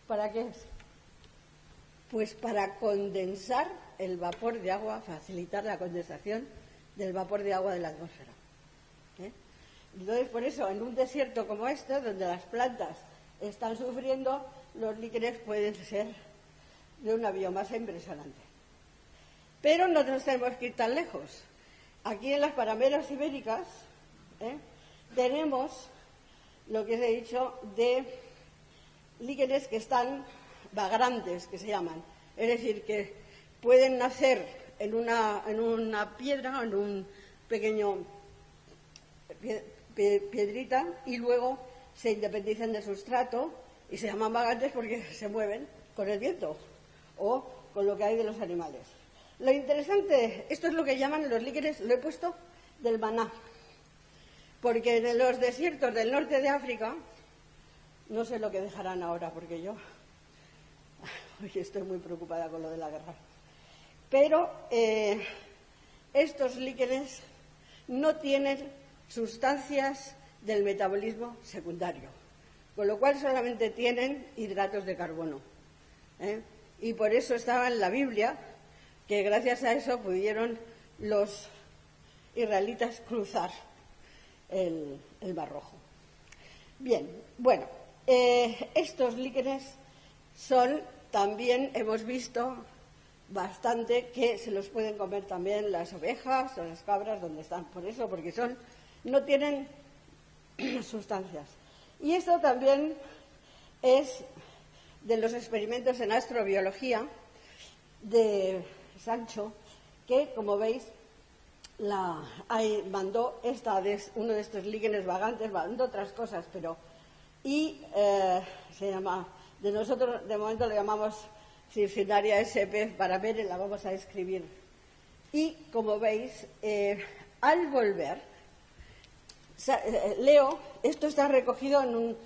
¿Para qué es? Pues para condensar el vapor de agua, facilitar la condensación del vapor de agua de la atmósfera. Entonces, por eso, en un desierto como este, donde las plantas están sufriendo, los líquenes pueden ser de una biomasa impresionante. Pero no nos tenemos que ir tan lejos. Aquí en las parameras ibéricas tenemos lo que os he dicho de líquenes que están vagrantes, que se llaman. Es decir, que pueden nacer en una piedra, en un pequeño piedrita, y luego se independizan del sustrato y se llaman vagrantes porque se mueven con el viento o con lo que hay de los animales. Lo interesante, esto es lo que llaman los líquenes, lo he puesto del maná, porque en los desiertos del norte de África, no sé lo que dejarán ahora, porque yo hoy estoy muy preocupada con lo de la guerra, pero estos líquenes no tienen sustancias del metabolismo secundario, con lo cual solamente tienen hidratos de carbono. Y por eso estaba en la Biblia, que gracias a eso pudieron los israelitas cruzar el Mar Rojo. Bien, bueno, estos líquenes son también, hemos visto bastante, que se los pueden comer también las ovejas o las cabras donde están, por eso, porque no tienen sustancias. Y esto también es de los experimentos en astrobiología de Sancho, que, como veis, mandó uno de estos líquenes vagantes, mandó otras cosas, pero se llama, de nosotros de momento lo llamamos Circinaria SP, para ver, la vamos a escribir. Y como veis, al volver, Leo, esto está recogido en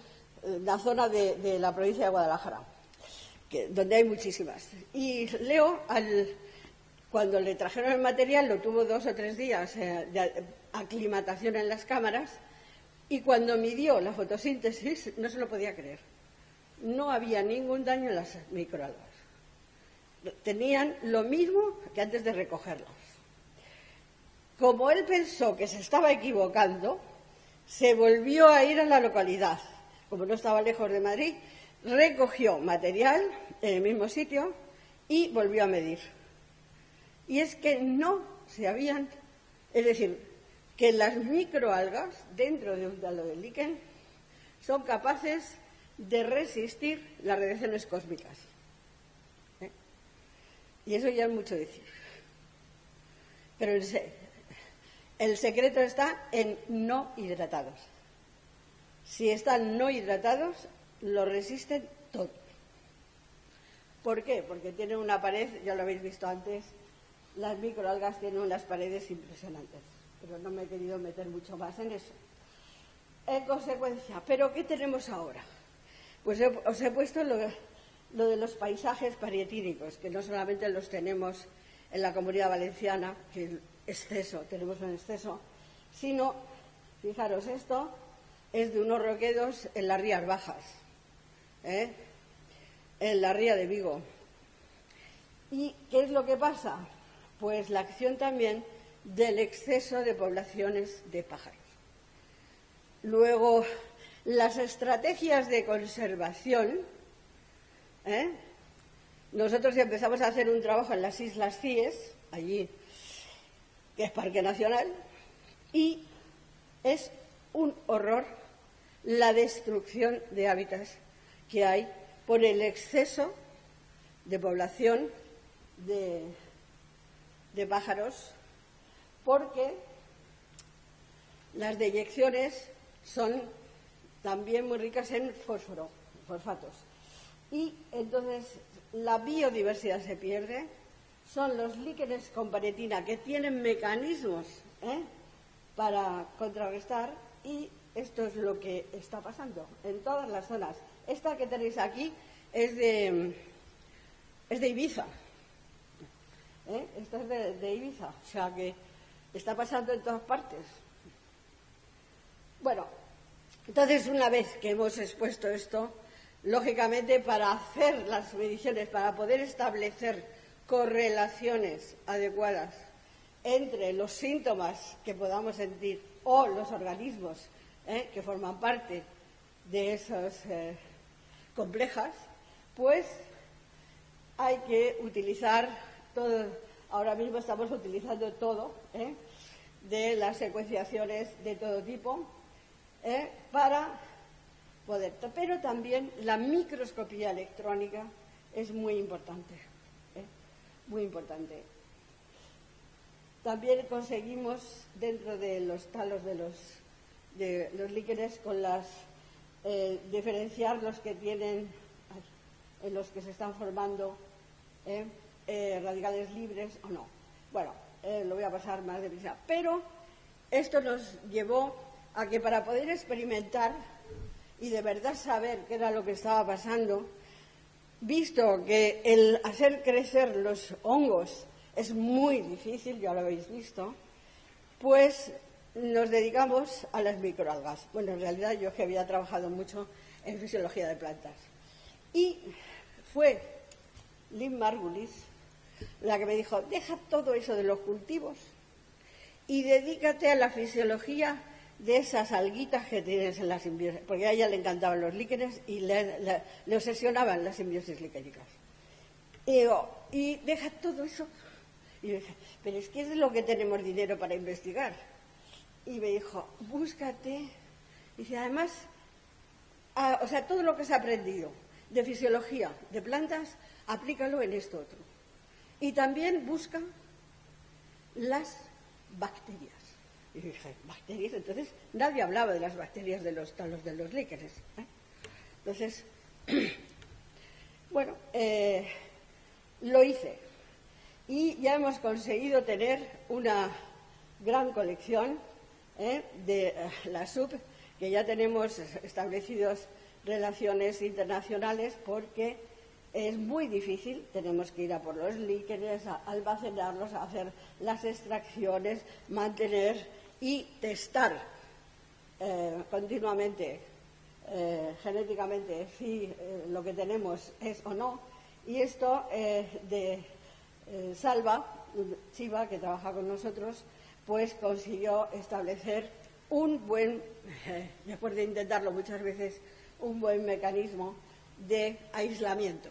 una zona de la provincia de Guadalajara, donde hay muchísimas. Y Leo, cuando le trajeron el material, lo tuvo 2 o 3 días de aclimatación en las cámaras, y cuando midió la fotosíntesis no se lo podía creer. No había ningún daño en las microalgas. Tenían lo mismo que antes de recogerlas. Como él pensó que se estaba equivocando, se volvió a ir a la localidad. Como no estaba lejos de Madrid, recogió material en el mismo sitio y volvió a medir. Y es que no se habían, es decir, que las microalgas dentro de un talo de líquen son capaces de resistir las radiaciones cósmicas. Y eso ya es mucho decir. Pero el secreto está en no hidratados. Si están no hidratados, lo resisten todo. ¿Por qué? Porque tienen una pared, ya lo habéis visto antes, las microalgas tienen unas paredes impresionantes, pero no me he querido meter mucho más en eso. En consecuencia, ¿pero qué tenemos ahora? Pues os he puesto lo de los paisajes parietínicos, que no solamente los tenemos en la Comunidad Valenciana, que tenemos un exceso, sino, fijaros, esto es de unos roquedos en las Rías Bajas, en la Ría de Vigo. ¿Y qué es lo que pasa? Pues la acción también del exceso de poblaciones de pájaros. Luego, las estrategias de conservación, nosotros empezamos a hacer un trabajo en las Islas Cíes, allí, que es Parque Nacional, y es un horror la destrucción de hábitats que hay por el exceso de población de pájaros, porque las deyecciones son también muy ricas en fosfatos. Y entonces la biodiversidad se pierde. Son los líquenes con paretina que tienen mecanismos para contrarrestar, y esto es lo que está pasando en todas las zonas. Esta que tenéis aquí es de Ibiza. Esta es de Ibiza, o sea que está pasando en todas partes. Bueno, entonces una vez que hemos expuesto esto, lógicamente para hacer las mediciones, para poder establecer correlaciones adecuadas entre los síntomas que podamos sentir o los organismos que forman parte de esas complejas, pues hay que utilizar todo. Ahora mismo estamos utilizando todo de las secuenciaciones de todo tipo para poder. Pero también la microscopía electrónica es muy importante. Muy importante. También conseguimos, dentro de los talos de los líquenes, con diferenciar los que tienen, en los que se están formando radicales libres o no. Bueno, lo voy a pasar más deprisa. Pero esto nos llevó a que, para poder experimentar y de verdad saber qué era lo que estaba pasando, visto que el hacer crecer los hongos es muy difícil, ya lo habéis visto, pues nos dedicamos a las microalgas. Bueno, en realidad yo que había trabajado mucho en fisiología de plantas. Y fue Lynn Margulis la que me dijo: deja todo eso de los cultivos y dedícate a la fisiología de esas alguitas que tienes en la simbiosis, porque a ella le encantaban los líquenes y le obsesionaban las simbiosis liquénicas. Y digo, y deja todo eso. Y yo dije, pero es que es lo que tenemos dinero para investigar. Y me dijo, búscate. Y dice, además, o sea, todo lo que has aprendido de fisiología de plantas, aplícalo en esto otro. Y también busca las bacterias. Y dije, ¿bacterias? Entonces nadie hablaba de las bacterias de los talos de los líquenes. Entonces, bueno, lo hice. Y ya hemos conseguido tener una gran colección de la SUB, que ya tenemos establecidos relaciones internacionales porque es muy difícil, tenemos que ir a por los líquenes, a almacenarlos, a hacer las extracciones, mantener y testar continuamente, genéticamente, si lo que tenemos es o no. Y esto de Salva, Chiva, que trabaja con nosotros, pues consiguió establecer un buen, después de intentarlo muchas veces, un buen mecanismo de aislamiento.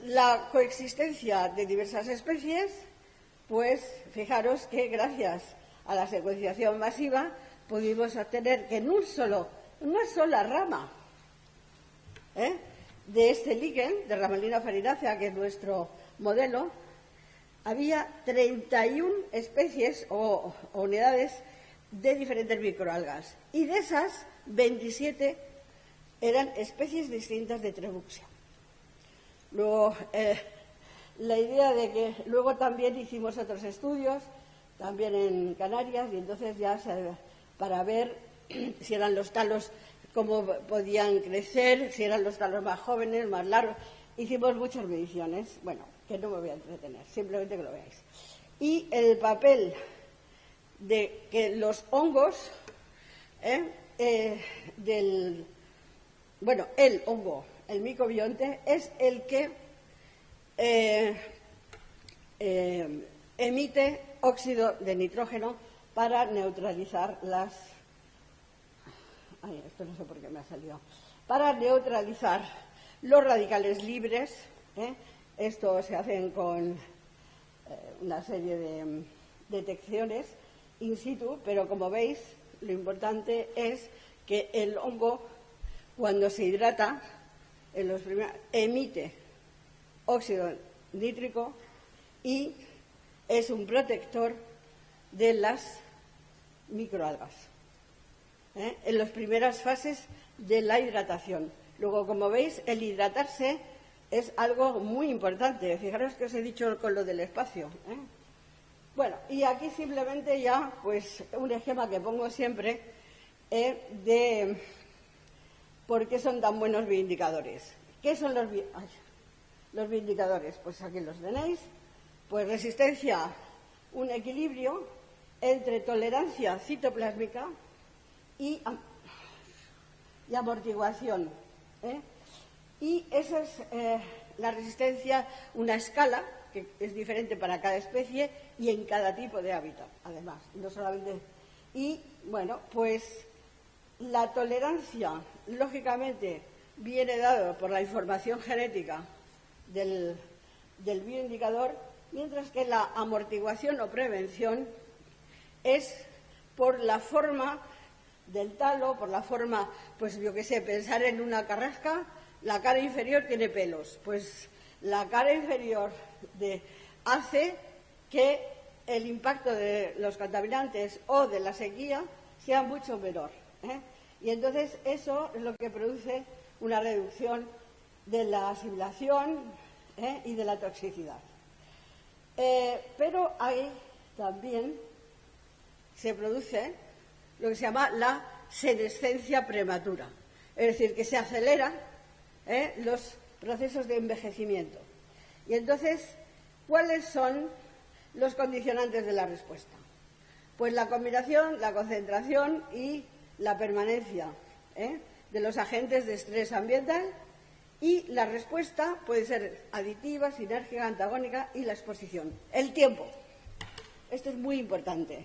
La coexistencia de diversas especies, pues fijaros que gracias a la secuenciación masiva pudimos obtener que en una sola rama de este líquen, de Ramalina farinácea, que es nuestro modelo, había 31 especies o unidades de diferentes microalgas, y de esas 27 eran especies distintas de Trebuxia. Luego, la idea de que luego también hicimos otros estudios, también en Canarias, y entonces ya para ver si eran los talos, cómo podían crecer, si eran los talos más jóvenes, más largos. Hicimos muchas mediciones, bueno, que no me voy a entretener, simplemente que lo veáis. Y el papel de que los hongos el hongo, el micobionte, es el que emite óxido de nitrógeno para neutralizar esto no sé por qué me ha salido. Para neutralizar los radicales libres. Esto se hacen con una serie de detecciones in situ, pero como veis, lo importante es que el hongo, cuando se hidrata, emite óxido nítrico y es un protector de las microalgas en las primeras fases de la hidratación. Luego, como veis, el hidratarse es algo muy importante. Fijaros que os he dicho con lo del espacio. Bueno, y aquí simplemente ya, pues, un esquema que pongo siempre de por qué son tan buenos bioindicadores. ¿Qué son los bioindicadores? Pues aquí los tenéis. Pues resistencia, un equilibrio entre tolerancia citoplásmica y amortiguación. Y esa es la resistencia, una escala que es diferente para cada especie y en cada tipo de hábitat, además, no solamente. Y bueno, pues la tolerancia, lógicamente, viene dado por la información genética del bioindicador, mientras que la amortiguación o prevención es por la forma del talo, por la forma, pues yo qué sé, pensar en una carrasca, la cara inferior tiene pelos, pues la cara inferior hace que el impacto de los contaminantes o de la sequía sea mucho menor. Y entonces eso es lo que produce una reducción de la asimilación y de la toxicidad. Pero ahí también se produce lo que se llama la senescencia prematura, es decir, que se aceleran los procesos de envejecimiento. Y entonces, ¿cuáles son los condicionantes de la respuesta? Pues la combinación, la concentración y la permanencia de los agentes de estrés ambiental, y la respuesta puede ser aditiva, sinérgica, antagónica, y la exposición. El tiempo. Esto es muy importante.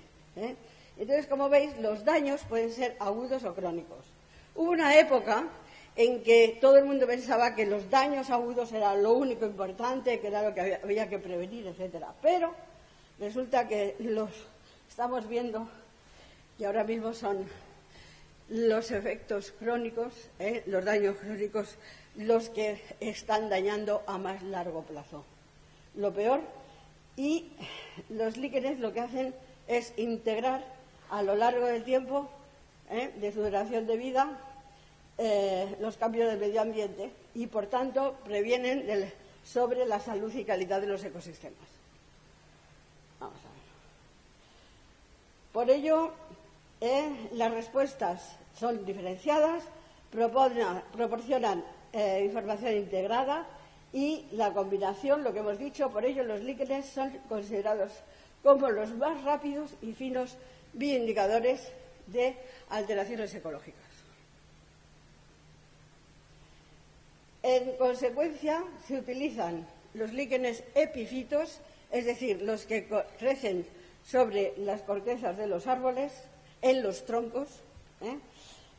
Entonces, como veis, los daños pueden ser agudos o crónicos. Hubo una época en que todo el mundo pensaba que los daños agudos era lo único importante, que era lo que había que prevenir, etcétera. Pero resulta que los estamos viendo y ahora mismo son los efectos crónicos, los daños crónicos, los que están dañando a más largo plazo. Lo peor, y los líquenes lo que hacen es integrar a lo largo del tiempo, de su duración de vida, los cambios del medio ambiente y, por tanto, previenen sobre la salud y calidad de los ecosistemas. Vamos a ver. Por ello, las respuestas son diferenciadas, proporcionan información integrada y la combinación, lo que hemos dicho, por ello los líquenes son considerados como los más rápidos y finos bioindicadores de alteraciones ecológicas. En consecuencia, se utilizan los líquenes epífitos, es decir, los que crecen sobre las cortezas de los árboles, en los troncos,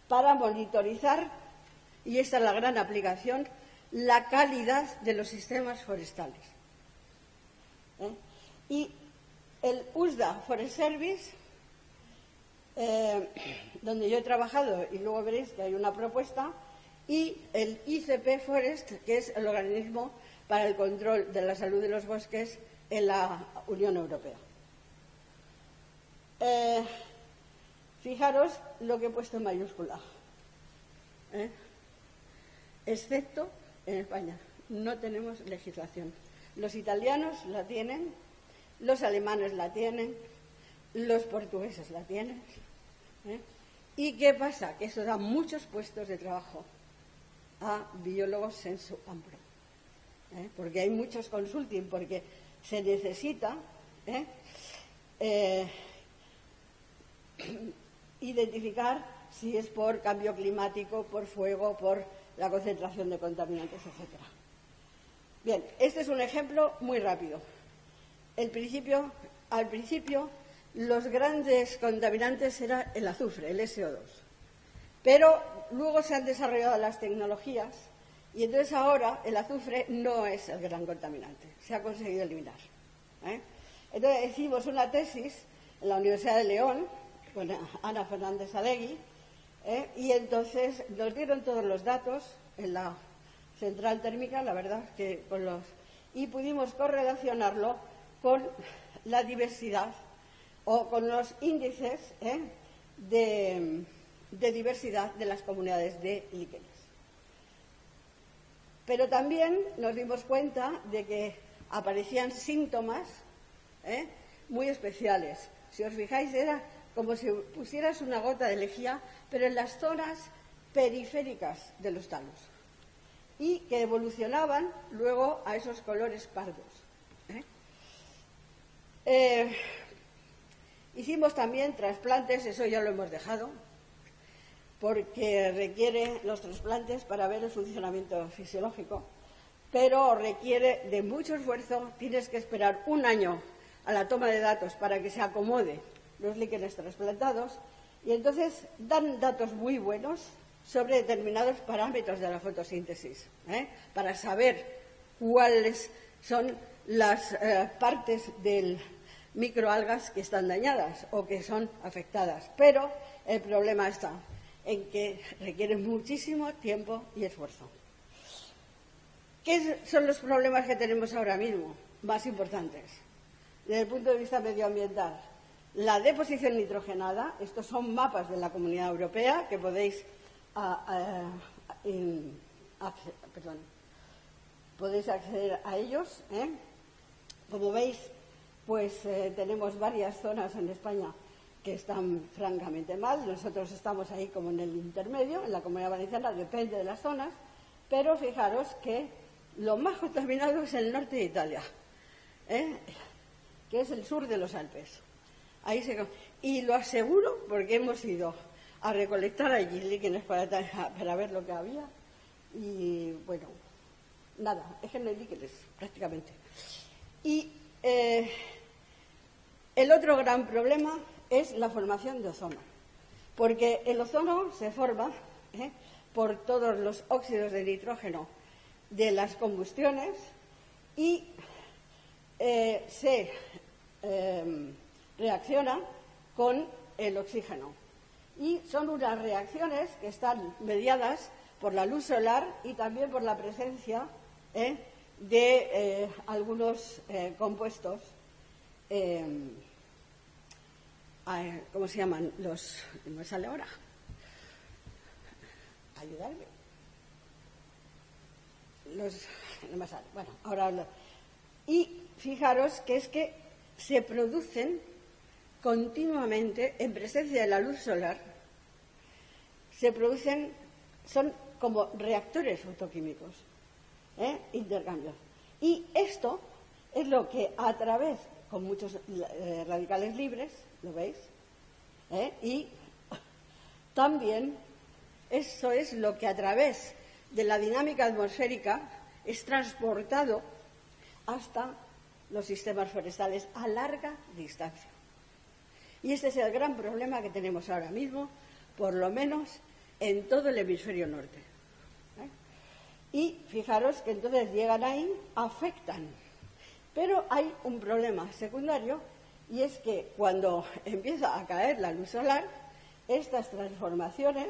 para monitorizar, y esta es la gran aplicación, la calidad de los sistemas forestales. Y el USDA Forest Service, donde yo he trabajado, y luego veréis que hay una propuesta, y el ICP Forest, que es el organismo para el control de la salud de los bosques en la Unión Europea. Fijaros lo que he puesto en mayúscula. Excepto en España, no tenemos legislación. Los italianos la tienen, los alemanes la tienen, los portugueses la tienen. ¿Y qué pasa? Que eso da muchos puestos de trabajo a biólogos sensu ampro, porque hay muchos consulting, porque se necesita identificar si es por cambio climático, por fuego, por la concentración de contaminantes, etc. Bien, este es un ejemplo muy rápido. Al principio, los grandes contaminantes era el azufre, el SO2. Pero luego se han desarrollado las tecnologías y entonces ahora el azufre no es el gran contaminante, se ha conseguido eliminar. Entonces hicimos una tesis en la Universidad de León con Ana Fernández Alegui, y entonces nos dieron todos los datos en la central térmica, la verdad que y pudimos correlacionarlo con la diversidad o con los índices de diversidad de las comunidades de líquenes. Pero también nos dimos cuenta de que aparecían síntomas muy especiales. Si os fijáis, era como si pusieras una gota de lejía, pero en las zonas periféricas de los talos, y que evolucionaban luego a esos colores pardos. Hicimos también trasplantes, eso ya lo hemos dejado, porque requiere los trasplantes para ver el funcionamiento fisiológico, pero requiere de mucho esfuerzo. Tienes que esperar un año a la toma de datos para que se acomode los líquenes trasplantados, y entonces dan datos muy buenos sobre determinados parámetros de la fotosíntesis, para saber cuáles son las partes del microalgas que están dañadas o que son afectadas. Pero el problema está en que requiere muchísimo tiempo y esfuerzo. ¿Qué son los problemas que tenemos ahora mismo más importantes desde el punto de vista medioambiental? La deposición nitrogenada. Estos son mapas de la Comunidad Europea que podéis acceder a ellos. Como veis, pues tenemos varias zonas en España que están francamente mal. Nosotros estamos ahí como en el intermedio, en la Comunidad Valenciana, depende de las zonas, pero fijaros que lo más contaminado es el norte de Italia, que es el sur de los Alpes. Y lo aseguro porque hemos ido a recolectar allí líquenes para ver lo que había, y bueno, nada, es que no hay líquenes prácticamente. Y el otro gran problema es la formación de ozono, porque el ozono se forma por todos los óxidos de nitrógeno de las combustiones y se reacciona con el oxígeno. Y son unas reacciones que están mediadas por la luz solar y también por la presencia de algunos compuestos, ¿cómo se llaman? No me sale ahora. Ayudarme. No me sale. Bueno, ahora. Y fijaros que es que se producen continuamente, en presencia de la luz solar, son como reactores fotoquímicos, intercambios. Y esto es lo que a través, con muchos radicales libres, ¿lo veis? Y también eso es lo que a través de la dinámica atmosférica es transportado hasta los sistemas forestales a larga distancia. Y este es el gran problema que tenemos ahora mismo, por lo menos en todo el hemisferio norte. Y fijaros que entonces llegan ahí, afectan. Pero hay un problema secundario, y es que cuando empieza a caer la luz solar, estas transformaciones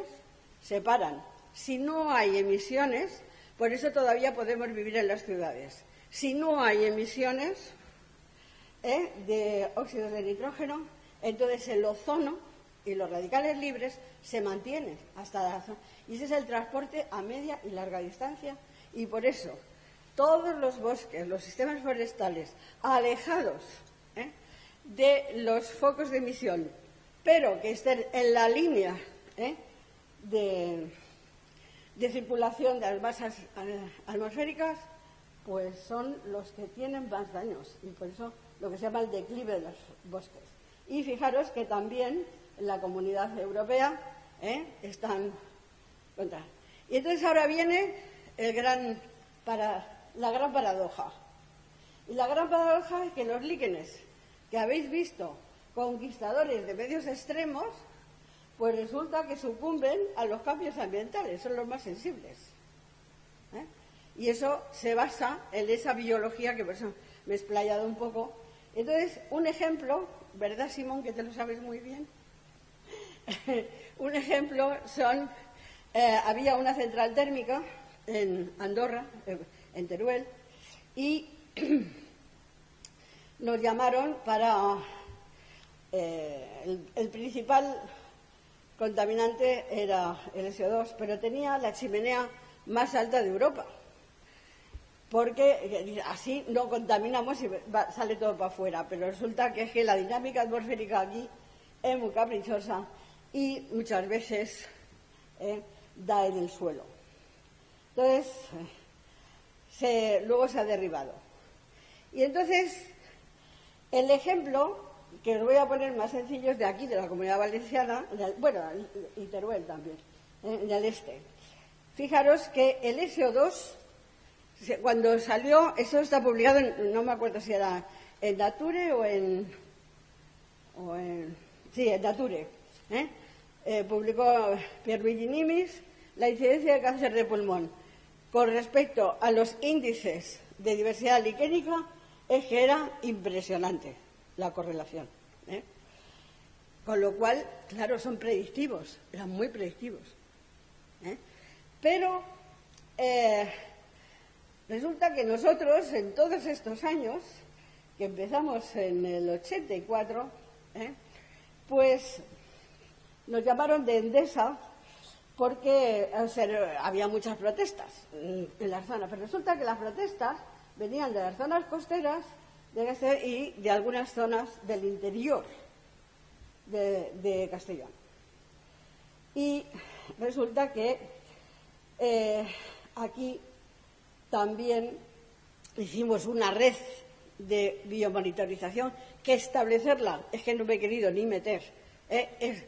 se paran. Si no hay emisiones, por eso todavía podemos vivir en las ciudades. Si no hay emisiones de óxidos de nitrógeno, entonces el ozono y los radicales libres se mantienen hasta la zona. Y ese es el transporte a media y larga distancia. Y por eso todos los bosques, los sistemas forestales alejados de los focos de emisión, pero que estén en la línea de circulación de las masas atmosféricas, pues son los que tienen más daños, y por eso lo que se llama el declive de los bosques. Y fijaros que también en la Comunidad Europea están contra. Y entonces ahora viene la gran paradoja. Y la gran paradoja es que los líquenes que habéis visto conquistadores de medios extremos, pues resulta que sucumben a los cambios ambientales, son los más sensibles. Y eso se basa en esa biología que por eso me he explayado un poco. Entonces, un ejemplo, ¿verdad, Simón, que te lo sabes muy bien? Un ejemplo había una central térmica en Andorra, en Teruel, y nos llamaron para el principal contaminante era el SO2, pero tenía la chimenea más alta de Europa, porque así no contaminamos y sale todo para afuera, pero resulta que es que la dinámica atmosférica aquí es muy caprichosa y muchas veces da en el suelo. Entonces, luego se ha derribado. Y entonces, el ejemplo que os voy a poner más sencillo es de aquí, de la Comunidad Valenciana, y Teruel también, en el este. Fijaros que el SO2, cuando salió, eso está publicado, no me acuerdo si era en Nature sí, en Nature. Publicó Pierluigi Nimis la incidencia de cáncer de pulmón con respecto a los índices de diversidad liquénica, es que era impresionante la correlación. Con lo cual, claro, son predictivos, eran muy predictivos. Pero resulta que nosotros, en todos estos años, que empezamos en el 84, pues nos llamaron de Endesa porque había muchas protestas en las zonas, pero resulta que las protestas venían de las zonas costeras y de algunas zonas del interior de Castellón. Y resulta que aquí también hicimos una red de biomonitorización, que establecerla es que no me he querido ni meter.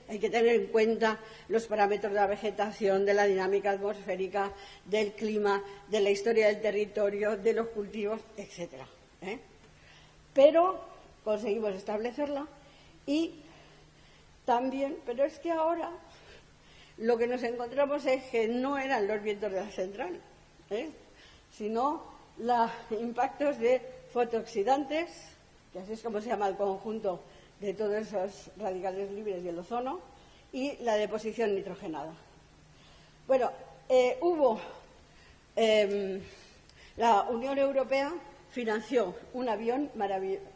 Hay que tener en cuenta los parámetros de la vegetación, de la dinámica atmosférica, del clima, de la historia del territorio, de los cultivos, etcétera. Pero conseguimos establecerla y también, pero es que ahora lo que nos encontramos es que no eran los vientos de la central, sino los impactos de fotooxidantes, que así es como se llama el conjunto de todos esos radicales libres y el ozono, y la deposición nitrogenada. Bueno, la Unión Europea financió un avión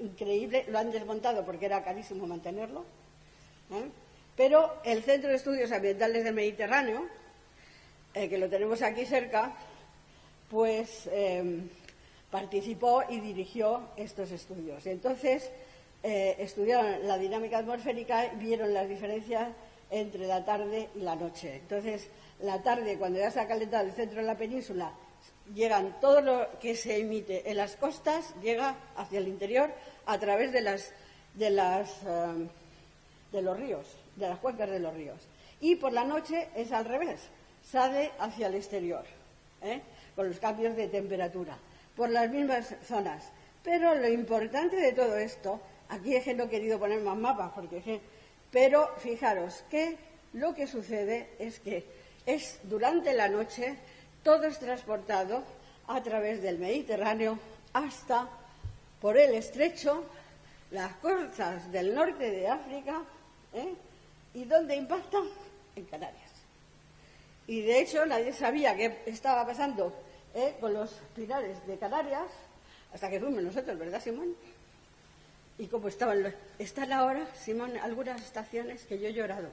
increíble, lo han desmontado porque era carísimo mantenerlo, pero el Centro de Estudios Ambientales del Mediterráneo, que lo tenemos aquí cerca, pues participó y dirigió estos estudios. Y entonces estudiaron la dinámica atmosférica y vieron las diferencias entre la tarde y la noche. Entonces, la tarde, cuando ya se ha calentado el centro de la península, todo lo que se emite en las costas llega hacia el interior a través de los ríos, de las cuencas de los ríos. Y por la noche es al revés, sale hacia el exterior, con los cambios de temperatura, por las mismas zonas. Pero lo importante de todo esto, aquí es que no he querido poner más mapas, pero fijaros que lo que sucede es que durante la noche todo es transportado a través del Mediterráneo hasta por el estrecho, las costas del norte de África, ¿y dónde impacta? En Canarias. Y de hecho nadie sabía qué estaba pasando con los pinares de Canarias, hasta que fuimos nosotros, ¿verdad, Simón? Y cómo están ahora, Simón, algunas estaciones que yo he llorado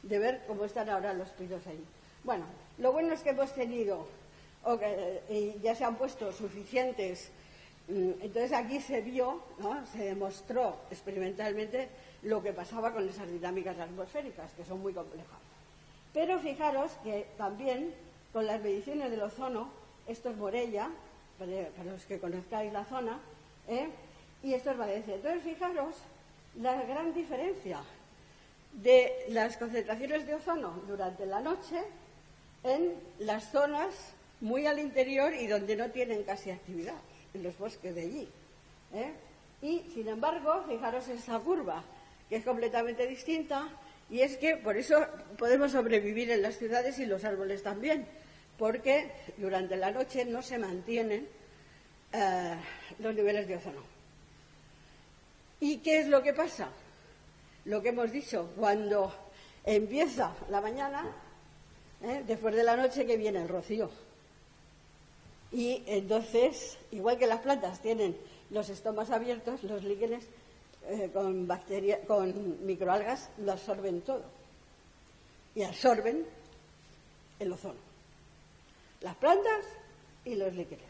de ver cómo están ahora los pinos ahí. Bueno, lo bueno es que hemos tenido, ya se han puesto suficientes, entonces aquí se vio, ¿no? Se demostró experimentalmente lo que pasaba con esas dinámicas atmosféricas, que son muy complejas. Pero fijaros que también con las mediciones del ozono, esto es Morella, para los que conozcáis la zona, y esto es Valencia. Entonces fijaros la gran diferencia de las concentraciones de ozono durante la noche en las zonas muy al interior y donde no tienen casi actividad, en los bosques de allí. Y, sin embargo, fijaros esa curva, que es completamente distinta, y es que por eso podemos sobrevivir en las ciudades y los árboles también, porque durante la noche no se mantienen los niveles de ozono. ¿Y qué es lo que pasa? Lo que hemos dicho, cuando empieza la mañana, después de la noche que viene el rocío. Y entonces, igual que las plantas tienen los estomas abiertos, los líquenes con microalgas lo absorben todo. Y absorben el ozono. Las plantas y los líquenes.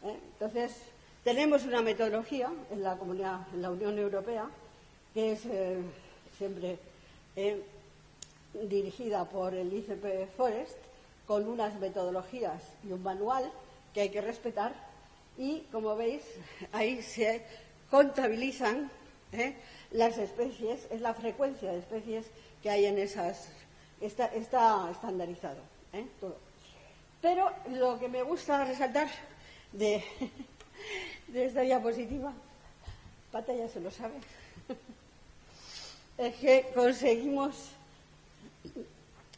Entonces, tenemos una metodología en la Unión Europea, que es siempre dirigida por el ICP Forest, con unas metodologías y un manual que hay que respetar, y como veis ahí se contabilizan las especies, es la frecuencia de especies que hay en esas, está estandarizado todo. Pero lo que me gusta resaltar de esta diapositiva, Pata ya se lo sabe, es que conseguimos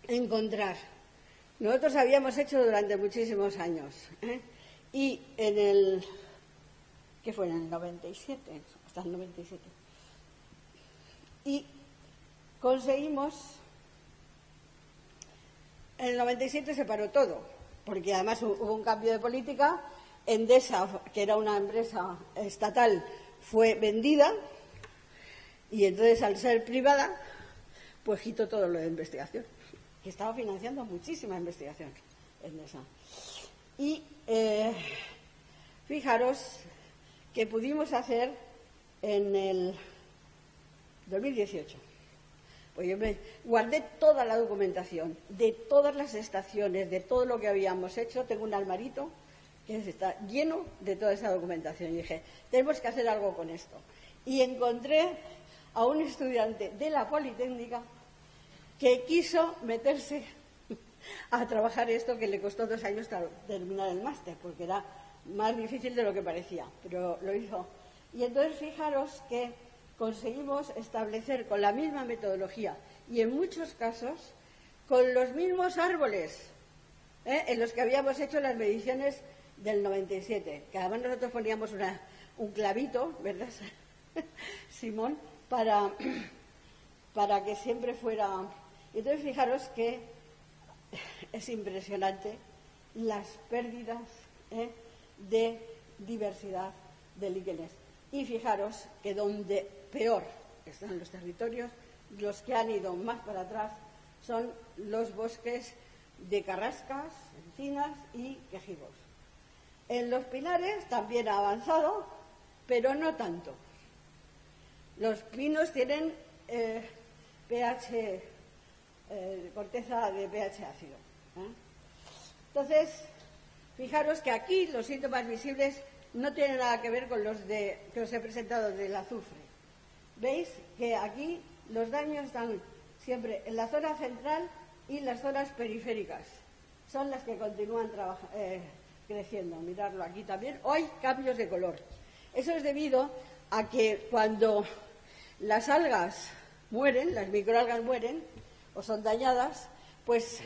encontrar. Nosotros habíamos hecho durante muchísimos años, y ¿qué fue? En el 97, hasta el 97. Y conseguimos, en el 97 se paró todo, porque además hubo un cambio de política. Endesa, que era una empresa estatal, fue vendida, y entonces, al ser privada, pues quitó todo lo de investigación, que estaba financiando muchísima investigación en esa. Y fijaros que pudimos hacer en el 2018. Pues yo me guardé toda la documentación de todas las estaciones, de todo lo que habíamos hecho. Tengo un armarito que está lleno de toda esa documentación. Y dije, tenemos que hacer algo con esto. Y encontré a un estudiante de la Politécnica que quiso meterse a trabajar esto, que le costó 2 años terminar el máster, porque era más difícil de lo que parecía, pero lo hizo. Y entonces fijaros que conseguimos establecer con la misma metodología y en muchos casos con los mismos árboles en los que habíamos hecho las mediciones del 97, que además nosotros poníamos un clavito, ¿verdad, Simón?, para que siempre fuera... Entonces, fijaros que es impresionante las pérdidas de diversidad de líquenes. Y fijaros que donde peor están los territorios, los que han ido más para atrás, son los bosques de carrascas, encinas y quejigos. En los pinares también ha avanzado, pero no tanto. Los pinos tienen pH, corteza de pH ácido. Entonces, fijaros que aquí los síntomas visibles no tienen nada que ver con los que os he presentado del azufre. Veis que aquí los daños están siempre en la zona central y las zonas periféricas. Son las que continúan creciendo. Miradlo aquí también. Hoy cambios de color. Eso es debido a que cuando las algas mueren, las microalgas mueren o son dañadas, pues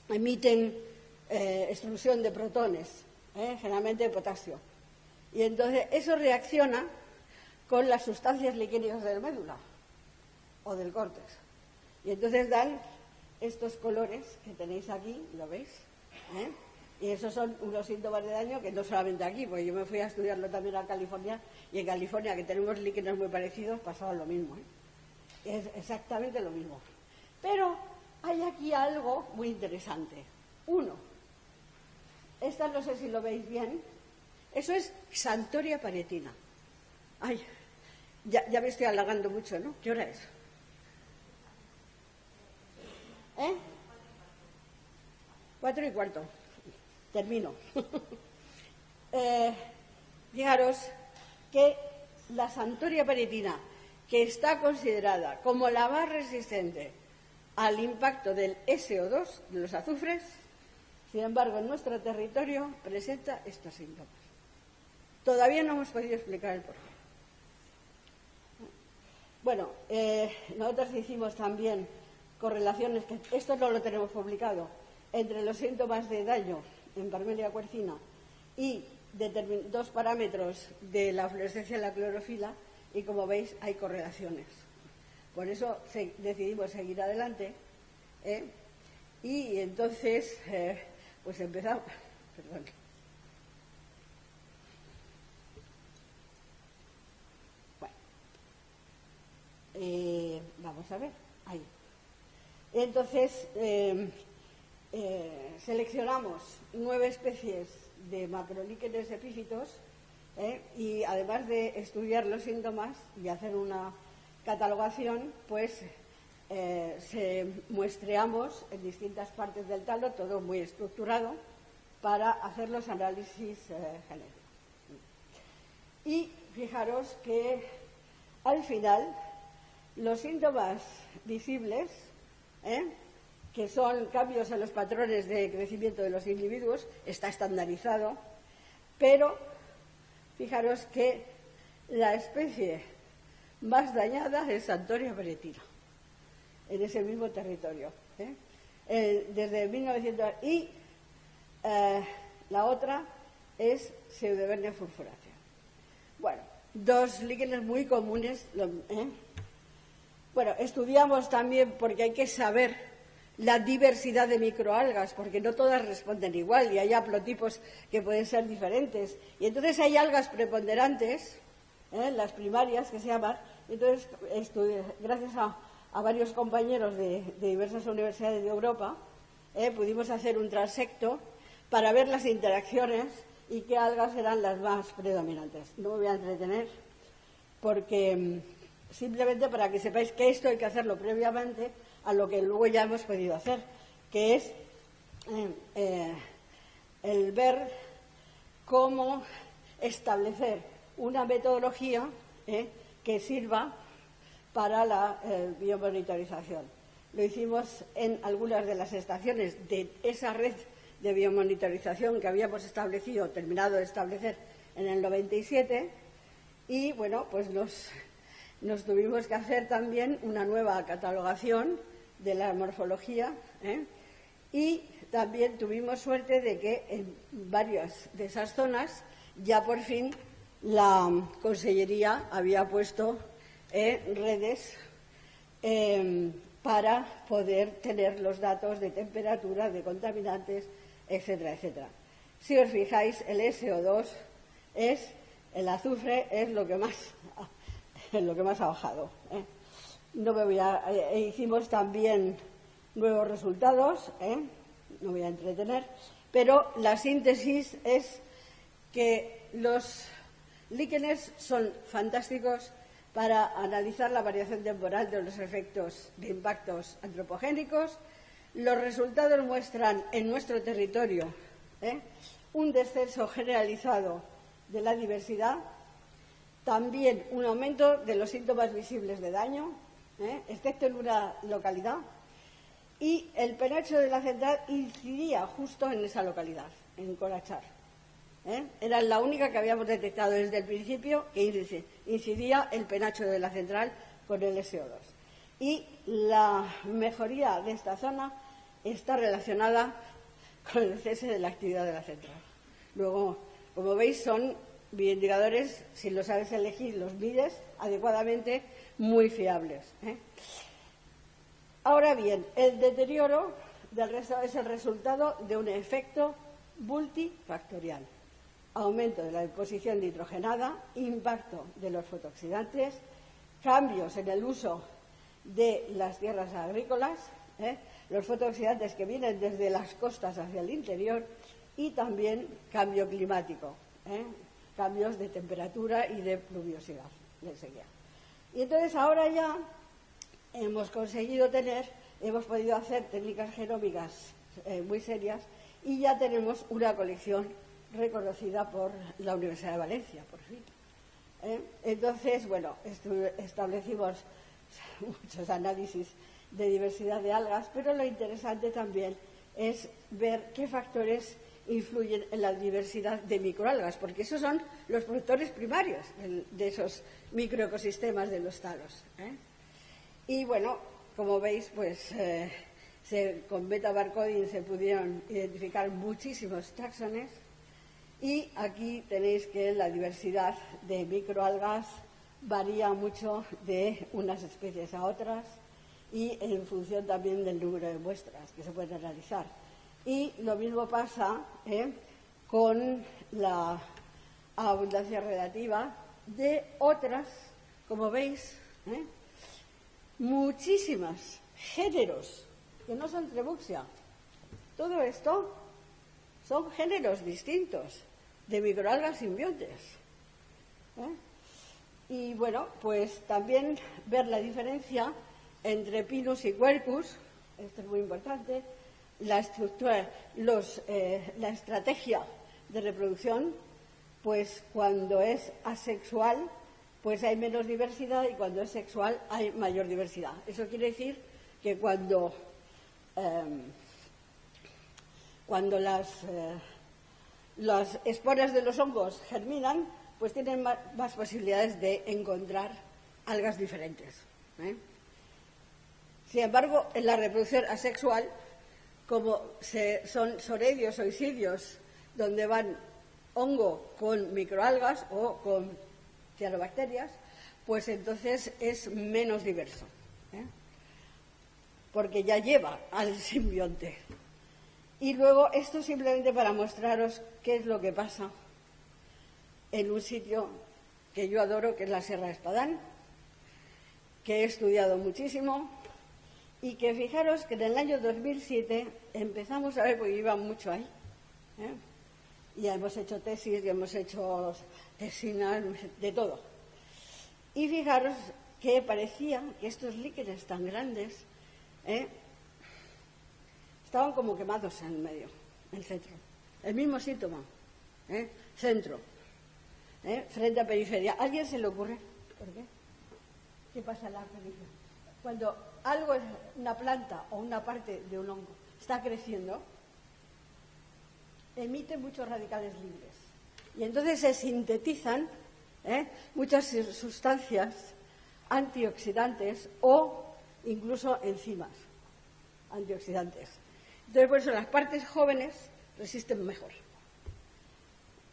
emiten extrusión de protones, generalmente de potasio. Y entonces eso reacciona con las sustancias liquénicas de la médula o del córtex. Y entonces dan estos colores que tenéis aquí, ¿lo veis? Y esos son unos síntomas de daño que no solamente aquí, porque yo me fui a estudiarlo también a California, y en California, que tenemos líquenes muy parecidos, pasaba lo mismo. Es exactamente lo mismo. Pero hay aquí algo muy interesante. Uno, esta no sé si lo veis bien, eso es Xanthoria paretina. Ay, ya me estoy alargando mucho, ¿no? ¿Qué hora es? 4:15. Termino. Fijaros que la Xanthoria paretina, que está considerada como la más resistente al impacto del SO2, de los azufres, sin embargo, en nuestro territorio presenta estos síntomas. Todavía no hemos podido explicar el porqué. Bueno, nosotros hicimos también correlaciones, que esto no lo tenemos publicado, entre los síntomas de daño en Parmelia quercina y dos parámetros de la fluorescencia de la clorofila, y como veis hay correlaciones. Por eso decidimos seguir adelante, y entonces pues empezamos. Perdón. Bueno, vamos a ver, ahí. Entonces seleccionamos 9 especies de macrolíquenes epífitos, y además de estudiar los síntomas y hacer una catalogación, pues muestreamos en distintas partes del talo, todo muy estructurado, para hacer los análisis genéticos. Y fijaros que al final los síntomas visibles, que son cambios en los patrones de crecimiento de los individuos, está estandarizado, pero fijaros que la especie más dañada es Xanthoria paretina, en ese mismo territorio. Desde 1900. Y la otra es Pseudovernia furfurácea. Bueno, dos líquenes muy comunes. Bueno, estudiamos también, porque hay que saber la diversidad de microalgas, porque no todas responden igual y hay haplotipos que pueden ser diferentes. Y entonces hay algas preponderantes, las primarias que se llaman. Entonces, gracias a varios compañeros de diversas universidades de Europa, pudimos hacer un transecto para ver las interacciones y qué algas eran las más predominantes. No me voy a entretener, porque simplemente para que sepáis que esto hay que hacerlo previamente a lo que luego ya hemos podido hacer, que es el ver cómo establecer una metodología que sirva para la biomonitorización. Lo hicimos en algunas de las estaciones de esa red de biomonitorización que habíamos terminado de establecer en el 97, y bueno, pues nos tuvimos que hacer también una nueva catalogación de la morfología, y también tuvimos suerte de que en varias de esas zonas ya por fin la Consellería había puesto redes para poder tener los datos de temperatura, de contaminantes, etcétera, etcétera. Si os fijáis, el SO2 el azufre es lo que más ha bajado. No me voy hicimos también nuevos resultados, no voy a entretener, pero la síntesis es que los líquenes son fantásticos para analizar la variación temporal de los efectos de impactos antropogénicos. Los resultados muestran en nuestro territorio un descenso generalizado de la diversidad, también un aumento de los síntomas visibles de daño, excepto en una localidad, y el penacho de la central incidía justo en esa localidad, en Corachar. Era la única que habíamos detectado desde el principio que incidía el penacho de la central con el SO2. Y la mejoría de esta zona está relacionada con el cese de la actividad de la central. Luego, como veis, son bioindicadores, si los sabes elegir, los mides adecuadamente, muy fiables. Ahora bien, el deterioro del resto es el resultado de un efecto multifactorial. Aumento de la deposición nitrogenada, impacto de los fotooxidantes, cambios en el uso de las tierras agrícolas, los fotooxidantes que vienen desde las costas hacia el interior y también cambio climático, cambios de temperatura y de pluviosidad, de sequía. Y entonces ahora ya hemos podido hacer técnicas genómicas muy serias y ya tenemos una colección reconocida por la Universidad de Valencia, por fin. Entonces, bueno, establecimos muchos análisis de diversidad de algas, pero lo interesante también es ver qué factores influyen en la diversidad de microalgas, porque esos son los productores primarios de esos microecosistemas de los talos. Y bueno, como veis, pues con beta-barcoding se pudieron identificar muchísimos taxones. Y aquí tenéis que la diversidad de microalgas varía mucho de unas especies a otras y en función también del número de muestras que se pueden analizar. Y lo mismo pasa con la abundancia relativa de otras, como veis, muchísimas géneros que no son trebuxia. Todo esto son géneros distintos de microalgas simbiontes. Y bueno, pues también ver la diferencia entre Pinus y Quercus, esto es muy importante, la estructura, la estrategia de reproducción, pues cuando es asexual, pues hay menos diversidad y cuando es sexual hay mayor diversidad. Eso quiere decir que cuando las esporas de los hongos germinan, pues tienen más posibilidades de encontrar algas diferentes. Sin embargo, en la reproducción asexual, como son soredios o isidios, donde van hongo con microalgas o con cianobacterias, pues entonces es menos diverso, porque ya lleva al simbionte. Y luego, esto simplemente para mostraros qué es lo que pasa en un sitio que yo adoro, que es la Sierra de Espadán, que he estudiado muchísimo y que fijaros que en el año 2007 empezamos a ver, porque iba mucho ahí, y ya hemos hecho tesis, ya hemos hecho tesinas, de todo. Y fijaros que parecía que estos líquenes tan grandes estaban como quemados en el medio, en el centro. El mismo síntoma, centro, frente a periferia. ¿A alguien se le ocurre? ¿Por qué? ¿Qué pasa en la periferia? Cuando algo, una planta o una parte de un hongo está creciendo, emite muchos radicales libres. Y entonces se sintetizan muchas sustancias antioxidantes o incluso enzimas antioxidantes. Entonces, por eso las partes jóvenes resisten mejor.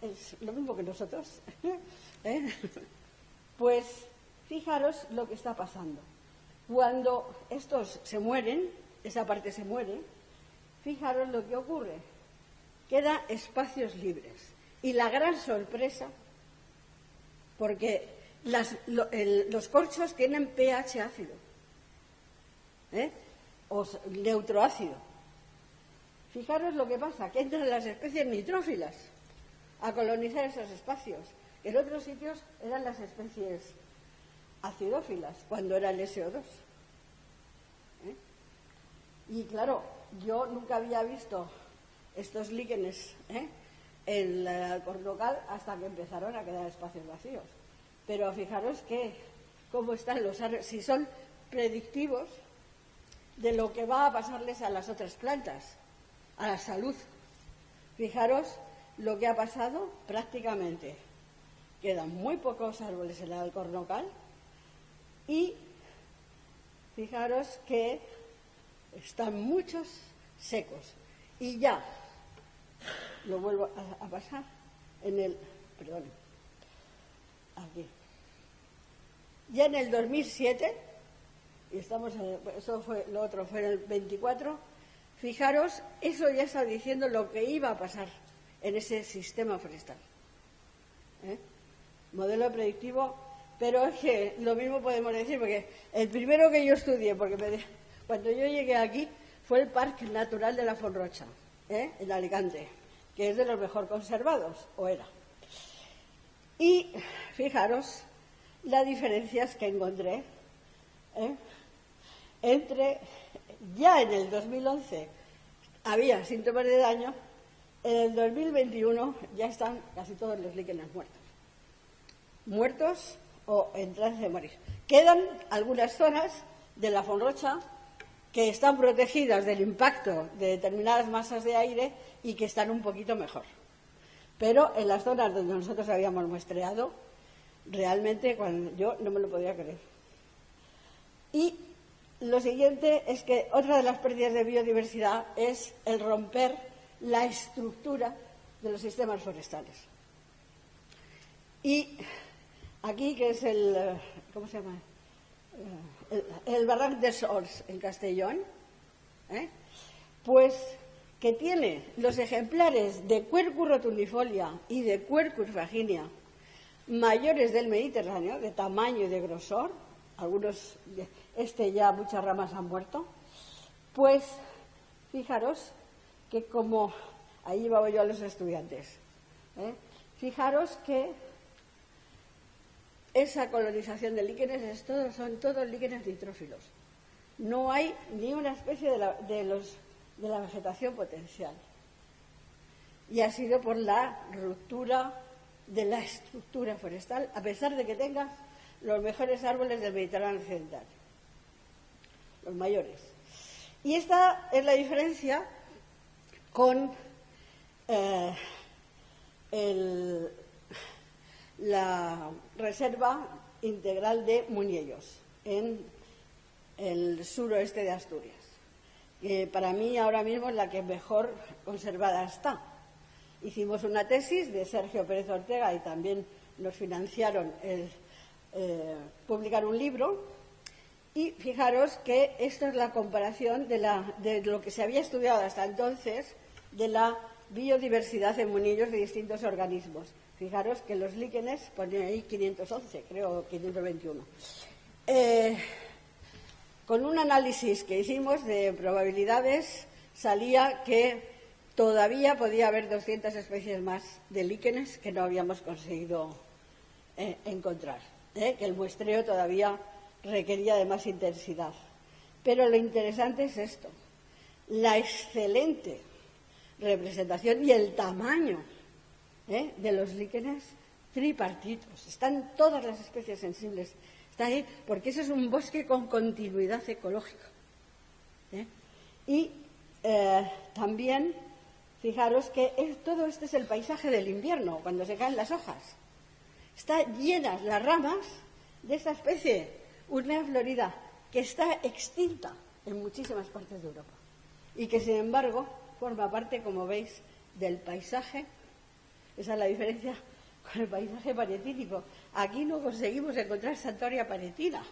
Es lo mismo que nosotros. Pues fijaros lo que está pasando. Cuando estos se mueren, esa parte se muere, fijaros lo que ocurre. Quedan espacios libres. Y la gran sorpresa, porque los corchos tienen pH ácido, o neutroácido. Fijaros lo que pasa, que entran las especies nitrófilas a colonizar esos espacios. En otros sitios eran las especies acidófilas, cuando era el SO2. Y claro, yo nunca había visto estos líquenes en el Alcornocal hasta que empezaron a quedar espacios vacíos. Pero fijaros que cómo están los árboles, si son predictivos de lo que va a pasarles a las otras plantas, a la salud. Fijaros lo que ha pasado prácticamente. Quedan muy pocos árboles en el Alcornocal y fijaros que están muchos secos. Y ya, lo vuelvo a pasar en el, perdón, aquí. Ya en el 2007, y estamos eso fue, lo otro fue en el 24, fijaros, eso ya está diciendo lo que iba a pasar en ese sistema forestal. Modelo predictivo, pero es que lo mismo podemos decir, porque el primero que yo estudié, porque cuando yo llegué aquí, fue el Parque Natural de la Fonrocha, en Alicante, que es de los mejor conservados, o era. Y fijaros las diferencias que encontré entre, ya en el 2011 había síntomas de daño, en el 2021 ya están casi todos los líquenes muertos o en trance de morir. Quedan algunas zonas de la Fonrocha que están protegidas del impacto de determinadas masas de aire y que están un poquito mejor. Pero en las zonas donde nosotros habíamos muestreado, realmente yo no me lo podía creer. Y lo siguiente es que otra de las pérdidas de biodiversidad es el romper la estructura de los sistemas forestales. Y aquí, que es ¿cómo se llama? El Barranc de Sols, en Castellón, pues que tiene los ejemplares de Quercus rotundifolia y de Quercus vaginea mayores del Mediterráneo, de tamaño y de grosor, algunos, ya muchas ramas han muerto, pues fijaros que como, ahí llevaba yo a los estudiantes, fijaros que esa colonización de líquenes son todos líquenes nitrófilos. No hay ni una especie de la vegetación potencial. Y ha sido por la ruptura de la estructura forestal, a pesar de que tengas los mejores árboles del Mediterráneo occidental, los mayores. Y esta es la diferencia con la Reserva Integral de Muniellos, en el suroeste de Asturias, que para mí ahora mismo es la que mejor conservada está. Hicimos una tesis de Sergio Pérez Ortega y también nos financiaron publicar un libro. Y fijaros que esta es la comparación de lo que se había estudiado hasta entonces de la biodiversidad en Muniellos de distintos organismos. Fijaros que los líquenes, ponen ahí 511, creo 521. Con un análisis que hicimos de probabilidades, salía que todavía podía haber 200 especies más de líquenes que no habíamos conseguido encontrar, que el muestreo todavía requería de más intensidad. Pero lo interesante es esto, la excelente representación y el tamaño de los líquenes tripartitos. Están todas las especies sensibles, está ahí, porque eso es un bosque con continuidad ecológica. Y también, fijaros que todo esto es el paisaje del invierno, cuando se caen las hojas. Están llenas las ramas de esta especie, Urnea florida, que está extinta en muchísimas partes de Europa y que, sin embargo, forma parte, como veis, del paisaje. Esa es la diferencia con el paisaje paretínico. Aquí no conseguimos encontrar Santoria paretina.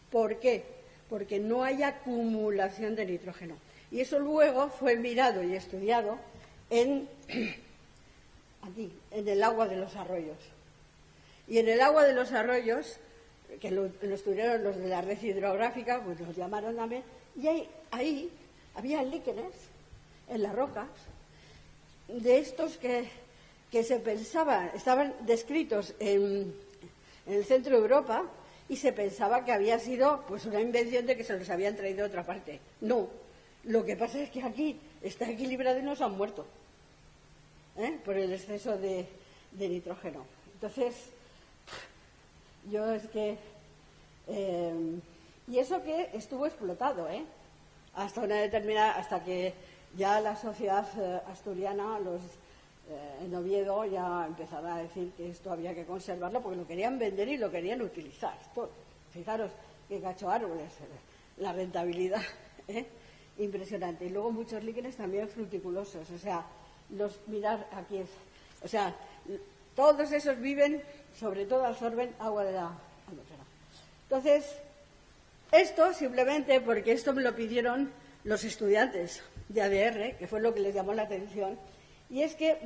¿Por qué? porque no hay acumulación de nitrógeno. Y eso luego fue mirado y estudiado aquí, en el agua de los arroyos. Y en el agua de los arroyos, que lo estudiaron los de la red hidrográfica, pues los llamaron también, y ahí había líquenes en las rocas de estos que se pensaba, estaban descritos en el centro de Europa, y se pensaba que había sido pues una invención de que se los habían traído de otra parte. No, lo que pasa es que aquí está equilibrado y nos han muerto por el exceso de nitrógeno. Entonces, yo es que... y eso que estuvo explotado, hasta una determinada, hasta que ya la sociedad asturiana, en Oviedo, ya empezaba a decir que esto había que conservarlo porque lo querían vender y lo querían utilizar. Todo. Fijaros qué cacho árboles, la rentabilidad, impresionante. Y luego muchos líquenes también fruticulosos, o sea, mirad aquí, o sea, todos esos viven, sobre todo absorben agua de la atmósfera. Entonces, esto simplemente porque esto me lo pidieron los estudiantes de ADR, que fue lo que les llamó la atención, y es que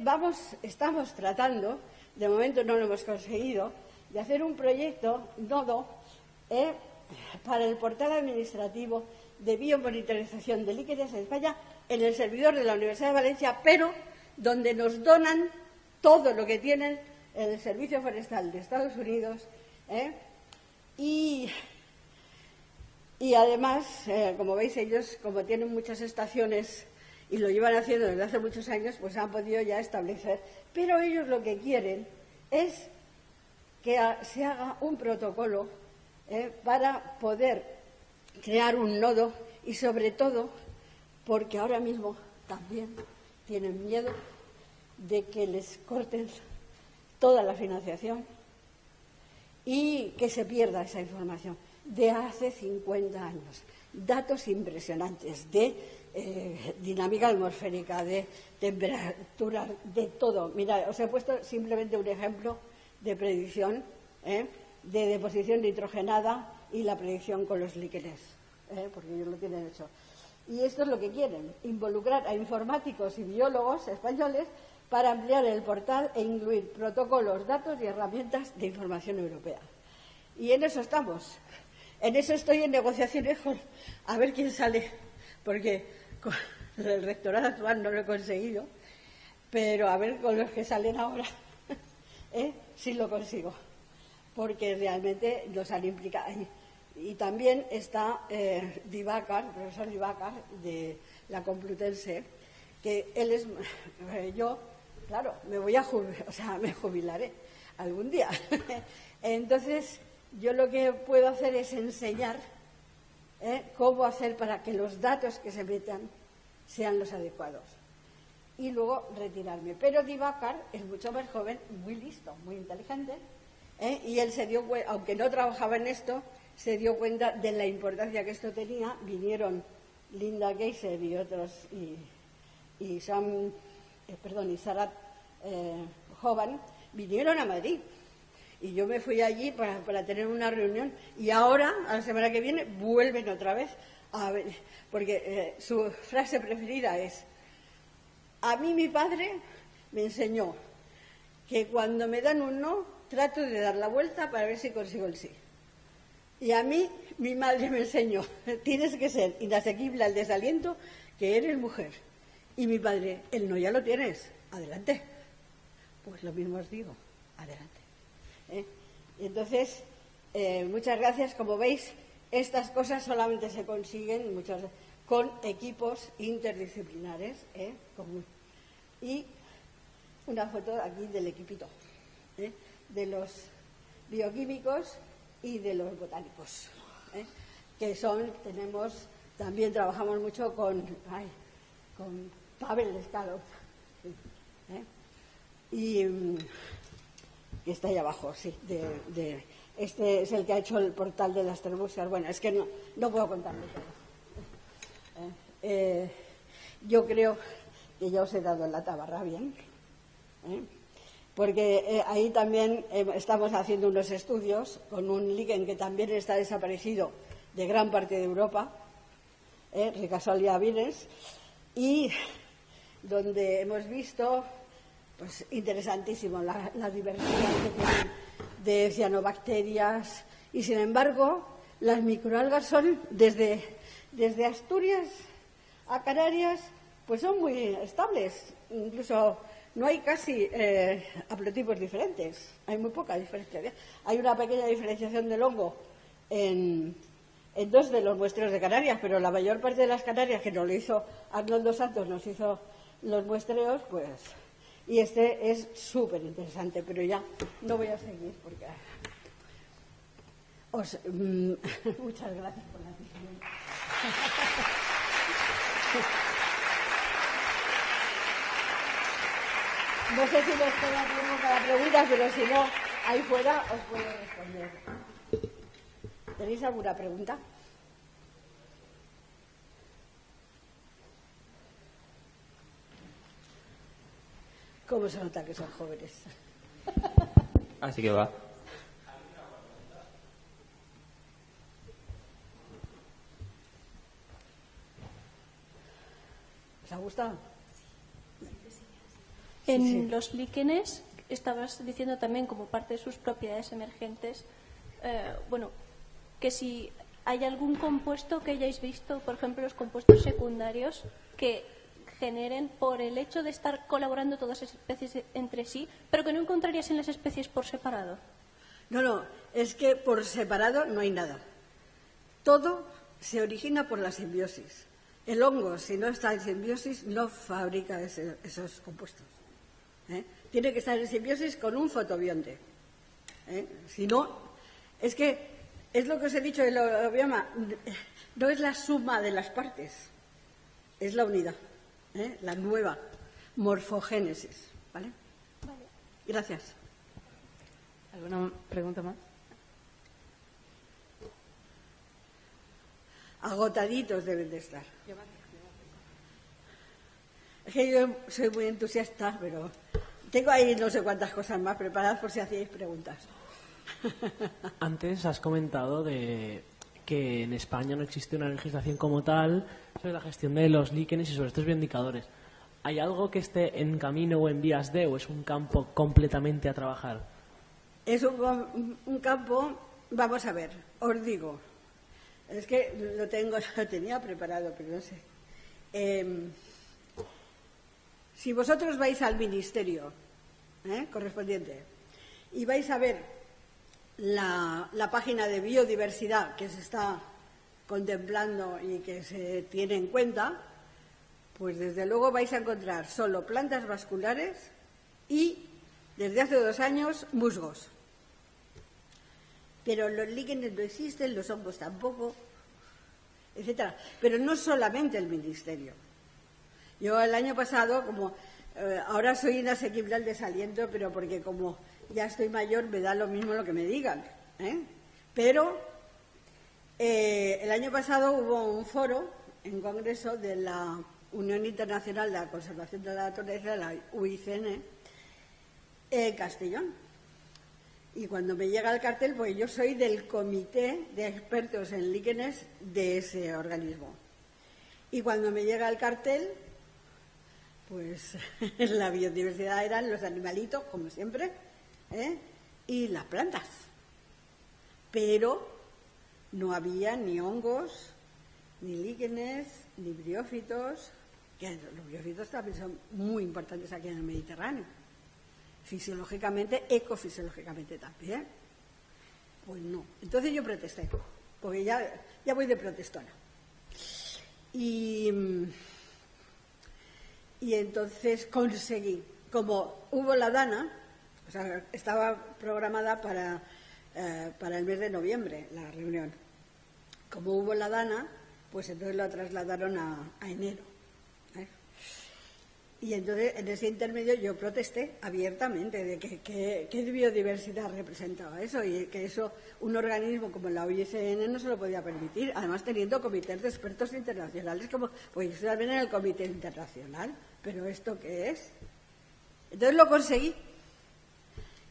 estamos tratando, de momento no lo hemos conseguido, de hacer un proyecto nodo para el portal administrativo de biomonitorización de líquenes en España en el servidor de la Universidad de Valencia, pero donde nos donan todo lo que tienen el Servicio Forestal de Estados Unidos, y además, como veis, ellos, como tienen muchas estaciones y lo llevan haciendo desde hace muchos años, pues han podido ya establecer. Pero ellos lo que quieren es que se haga un protocolo para poder crear un nodo y, sobre todo, porque ahora mismo también tienen miedo de que les corten toda la financiación y que se pierda esa información de hace 50 años. Datos impresionantes de dinámica atmosférica, de temperatura, de todo. Mira, os he puesto simplemente un ejemplo de predicción de deposición nitrogenada y la predicción con los líquenes, porque ellos lo tienen hecho. Y esto es lo que quieren, involucrar a informáticos y biólogos españoles para ampliar el portal e incluir protocolos, datos y herramientas de información europea. Y en eso estamos. En eso estoy en negociaciones a ver quién sale, porque con el rectorado actual no lo he conseguido, pero a ver con los que salen ahora si lo consigo, porque realmente los han implicado. Y también está Divácar, el profesor Divácar de la Complutense, que él es... yo, claro, me voy a jubilar, o sea, me jubilaré algún día. Entonces, yo lo que puedo hacer es enseñar cómo hacer para que los datos que se metan sean los adecuados. Y luego retirarme. Pero Divácar es mucho más joven, muy listo, muy inteligente, y él se dio cuenta, aunque no trabajaba en esto, se dio cuenta de la importancia que esto tenía. Vinieron Linda Geiser y otros, y Sarat Hoban, vinieron a Madrid. Y yo me fui allí para tener una reunión, y ahora, a la semana que viene, vuelven otra vez a ver, porque su frase preferida es: a mí mi padre me enseñó que cuando me dan un no, trato de dar la vuelta para ver si consigo el sí. Y a mí mi madre me enseñó: tienes que ser inasequible al desaliento, que eres mujer. Y mi padre: el no ya lo tienes, adelante. Pues lo mismo os digo, adelante. Entonces, muchas gracias. Como veis, estas cosas solamente se consiguen con equipos interdisciplinares. Y una foto aquí del equipito, de los bioquímicos y de los botánicos, también trabajamos mucho con Pavel Skalov, y que está ahí abajo, sí, este es el que ha hecho el portal de las termosias. Bueno, es que no puedo contarlo todo. Yo creo que ya os he dado la tabarra bien, porque ahí también estamos haciendo unos estudios con un líquen que también está desaparecido, de gran parte de Europa, Ricasol y Avines, y donde hemos visto, pues interesantísimo, la diversidad que tienen de cianobacterias, y sin embargo las microalgas son desde Asturias a Canarias, pues son muy estables, incluso no hay casi haplotipos diferentes, hay muy poca diferencia. Hay una pequeña diferenciación del hongo en 2 de los muestreos de Canarias, pero la mayor parte de las Canarias, que nos lo hizo Arnoldo Santos, nos hizo los muestreos, pues, y este es súper interesante, pero ya no voy a seguir porque muchas gracias por la atención. No sé si les queda tiempo para preguntas, pero si no, ahí fuera os puedo responder. ¿Tenéis alguna pregunta? ¿Cómo se nota que son jóvenes? Así que va. ¿Os ha gustado? En los líquenes, estabas diciendo también como parte de sus propiedades emergentes, que si hay algún compuesto que hayáis visto, por ejemplo, los compuestos secundarios, que generen por el hecho de estar colaborando todas las especies entre sí, pero que no encontrarías en las especies por separado. No, es que por separado no hay nada. Todo se origina por la simbiosis. El hongo, si no está en simbiosis, no fabrica esos compuestos. Tiene que estar en simbiosis con un fotobionte. Si no, es que es lo que os he dicho del bioma, no es la suma de las partes, es la unidad, la nueva morfogénesis. ¿Vale? Gracias. ¿Alguna pregunta más? Agotaditos deben de estar. Es que yo soy muy entusiasta, pero tengo ahí no sé cuántas cosas más preparadas por si hacíais preguntas. Antes has comentado de que en España no existe una legislación como tal sobre la gestión de los líquenes y sobre estos bioindicadores. ¿Hay algo que esté en camino o en vías de, o es un campo completamente a trabajar? Es un campo, vamos a ver, os digo, es que lo tenía preparado, pero no sé. Si vosotros vais al ministerio correspondiente y vais a ver la página de biodiversidad que se está contemplando y que se tiene en cuenta, pues desde luego vais a encontrar solo plantas vasculares y, desde hace 2 años, musgos. Pero los líquenes no existen, los hongos tampoco, etcétera. Pero no solamente el ministerio. Yo el año pasado, como ahora soy inasequible al desaliento, pero porque como ya estoy mayor me da lo mismo lo que me digan. Pero el año pasado hubo un foro en congreso de la Unión Internacional de la Conservación de la Naturaleza, la UICN, en Castellón. Y cuando me llega el cartel, pues yo soy del comité de expertos en líquenes de ese organismo. Y cuando me llega el cartel, pues la biodiversidad eran los animalitos, como siempre, y las plantas. Pero no había ni hongos, ni líquenes, ni briófitos, que los briófitos también son muy importantes aquí en el Mediterráneo. Fisiológicamente, ecofisiológicamente también. Pues no. Entonces yo protesté, porque ya voy de protestona. Y entonces conseguí, como hubo la DANA, o sea, estaba programada para el mes de noviembre la reunión. Como hubo la DANA, pues entonces la trasladaron a enero. Y entonces, en ese intermedio, yo protesté abiertamente de qué biodiversidad representaba eso y que eso un organismo como la UICN no se lo podía permitir, además teniendo comités de expertos internacionales, como pues yo también en el comité internacional, pero ¿esto qué es? Entonces lo conseguí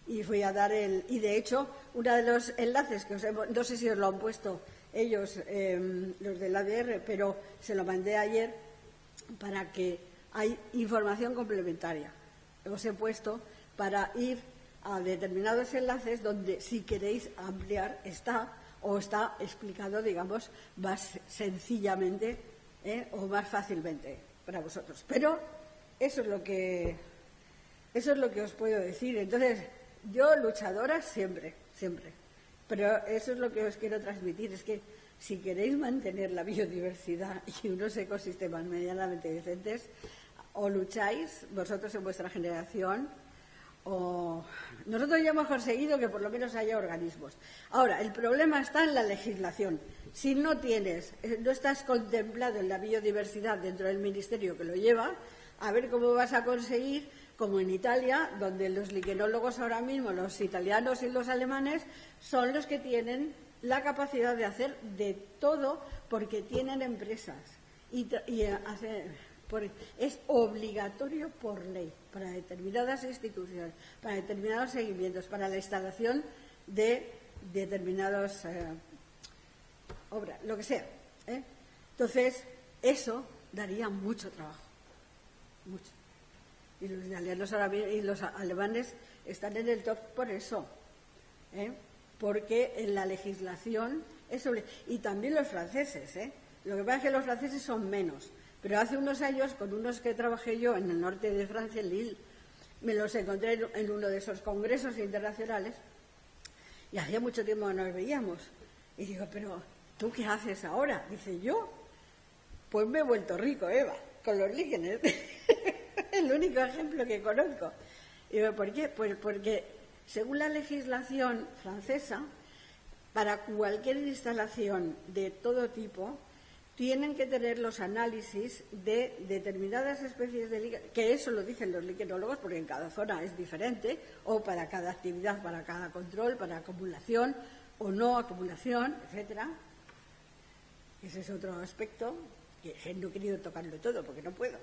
y fui a dar y de hecho, uno de los enlaces que os hemos, no sé si os lo han puesto ellos, los del ADR, pero se lo mandé ayer para que hay información complementaria. Os he puesto para ir a determinados enlaces donde, si queréis ampliar, está explicado, digamos, más sencillamente o más fácilmente para vosotros. Pero eso es lo que os puedo decir. Entonces, yo luchadora siempre, siempre. Pero eso es lo que os quiero transmitir, es que si queréis mantener la biodiversidad y unos ecosistemas medianamente decentes, o lucháis vosotros en vuestra generación, o nosotros ya hemos conseguido que por lo menos haya organismos. Ahora, el problema está en la legislación. Si no estás contemplado en la biodiversidad dentro del ministerio que lo lleva, a ver cómo vas a conseguir, como en Italia, donde los liquenólogos ahora mismo, los italianos y los alemanes, son los que tienen la capacidad de hacer de todo porque tienen empresas es obligatorio por ley para determinadas instituciones, para determinados seguimientos, para la instalación de determinadas obras, lo que sea. Entonces, eso daría mucho trabajo, mucho. Y los italianos y los alemanes están en el top por eso, porque en la legislación es y también los franceses. Lo que pasa es que los franceses son menos. Pero hace unos años, con unos que trabajé yo en el norte de Francia, en Lille, me los encontré en uno de esos congresos internacionales y hacía mucho tiempo que nos veíamos. Y digo, pero ¿tú qué haces ahora? Dice, yo, pues me he vuelto rico, Eva, con los líquenes. El único ejemplo que conozco. Y digo, ¿por qué? Pues porque según la legislación francesa, para cualquier instalación de todo tipo, tienen que tener los análisis de determinadas especies de líquenes, que eso lo dicen los liquenólogos porque en cada zona es diferente, o para cada actividad, para cada control, para acumulación o no acumulación, etcétera. Ese es otro aspecto que no he querido tocarlo todo porque no puedo.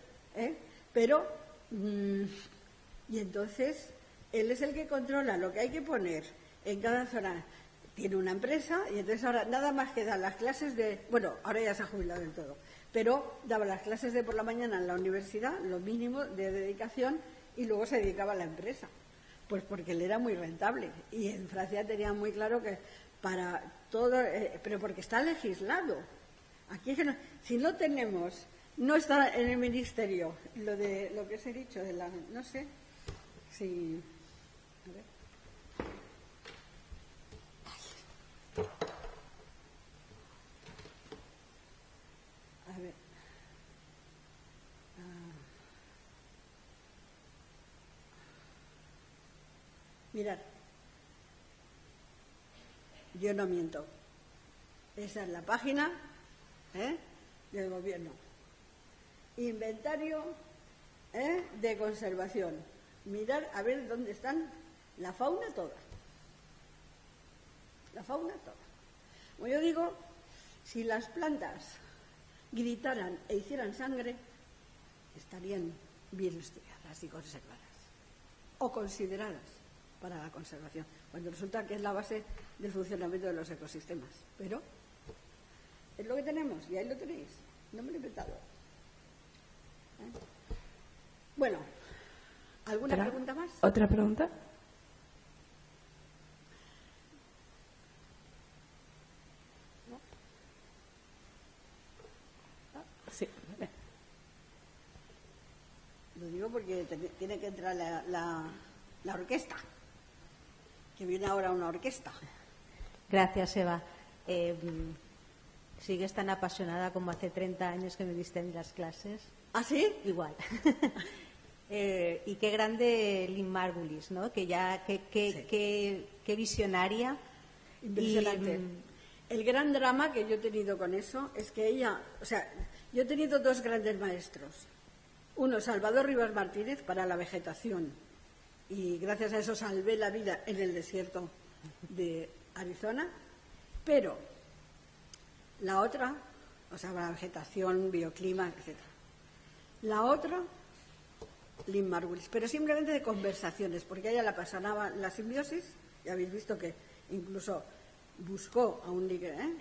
Pero, y entonces, él es el que controla lo que hay que poner en cada zona. Tiene una empresa y entonces ahora nada más que da las clases bueno, ahora ya se ha jubilado del todo, pero daba las clases de por la mañana en la universidad, lo mínimo de dedicación, y luego se dedicaba a la empresa. Pues porque él era muy rentable. Y en Francia tenía muy claro que para todo, pero porque está legislado. Aquí es que si no tenemos, no está en el ministerio lo que os he dicho, no sé si... A ver. A ver. Mirad. Yo no miento. Esa es la página del gobierno. Inventario de conservación. Mirad a ver dónde están la fauna toda. La fauna toda. Como yo digo, si las plantas gritaran e hicieran sangre, estarían bien estudiadas y conservadas o consideradas para la conservación, cuando resulta que es la base del funcionamiento de los ecosistemas. Pero es lo que tenemos y ahí lo tenéis, no me lo he inventado. Bueno, ¿alguna pregunta más? ¿Otra pregunta? Sí. Lo digo porque tiene que entrar la orquesta, que viene ahora una orquesta. Gracias, Eva. ¿Sigues tan apasionada como hace 30 años que me diste en las clases? ¿Ah, sí? Igual. Y qué grande Lynn Margulis, ¿no? Que ya, qué visionaria. Impresionante. El gran drama que yo he tenido con eso es que ella, o sea, yo he tenido dos grandes maestros. Uno, Salvador Rivas Martínez, para la vegetación. Y gracias a eso salvé la vida en el desierto de Arizona. Pero la otra, o sea, la vegetación, bioclima, etc. La otra, Lynn Margulis, pero simplemente de conversaciones, porque a ella la apasionaba la simbiosis, y habéis visto que incluso buscó a un líquen,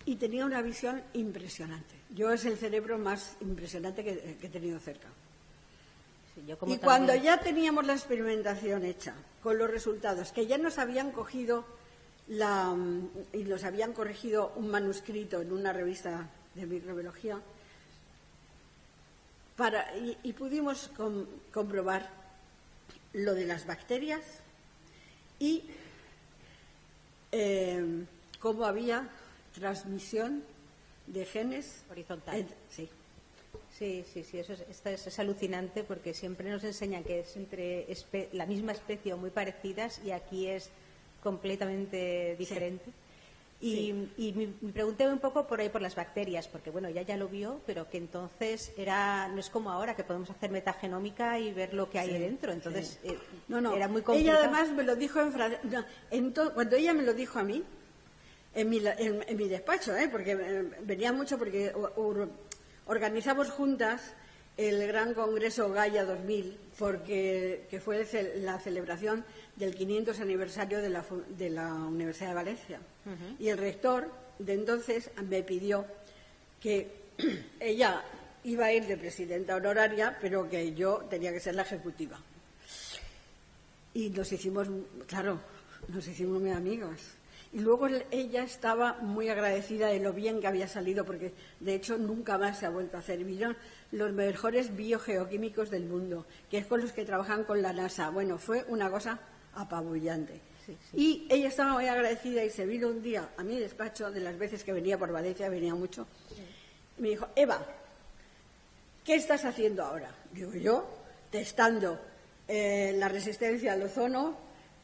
y tenía una visión impresionante. Yo es el cerebro más impresionante que he tenido cerca. Sí, yo como y cuando también. ya teníamos la experimentación hecha, con los resultados, que ya nos habían cogido y nos habían corregido un manuscrito en una revista de microbiología, y pudimos comprobar lo de las bacterias y cómo había transmisión de genes Horizontal. Sí. Sí, esto es alucinante porque siempre nos enseñan que es entre la misma especie o muy parecidas y aquí es completamente diferente. Sí. Y me pregunté un poco por ahí por las bacterias, porque bueno, ya lo vio, pero que entonces no es como ahora que podemos hacer metagenómica y ver lo que hay dentro, entonces No. era muy complicado. Ella además me lo dijo en francés. Cuando ella me lo dijo a mí, en mi despacho, porque venía mucho porque organizamos juntas el Gran Congreso Gaia 2000, que fue la celebración del 500 aniversario de la Universidad de Valencia. Y el rector de entonces me pidió que ella iba a ir de presidenta honoraria, pero que yo tenía que ser la ejecutiva. Y nos hicimos muy amigas. Y luego ella estaba muy agradecida de lo bien que había salido, porque de hecho nunca más se ha vuelto a hacer. Vieron los mejores biogeoquímicos del mundo, que es con los que trabajan con la NASA. Bueno, fue una cosa apabullante. Sí. Y ella estaba muy agradecida y se vino un día a mi despacho, de las veces que venía por Valencia, venía mucho, y me dijo: Eva, ¿qué estás haciendo ahora? Digo yo, testando la resistencia al ozono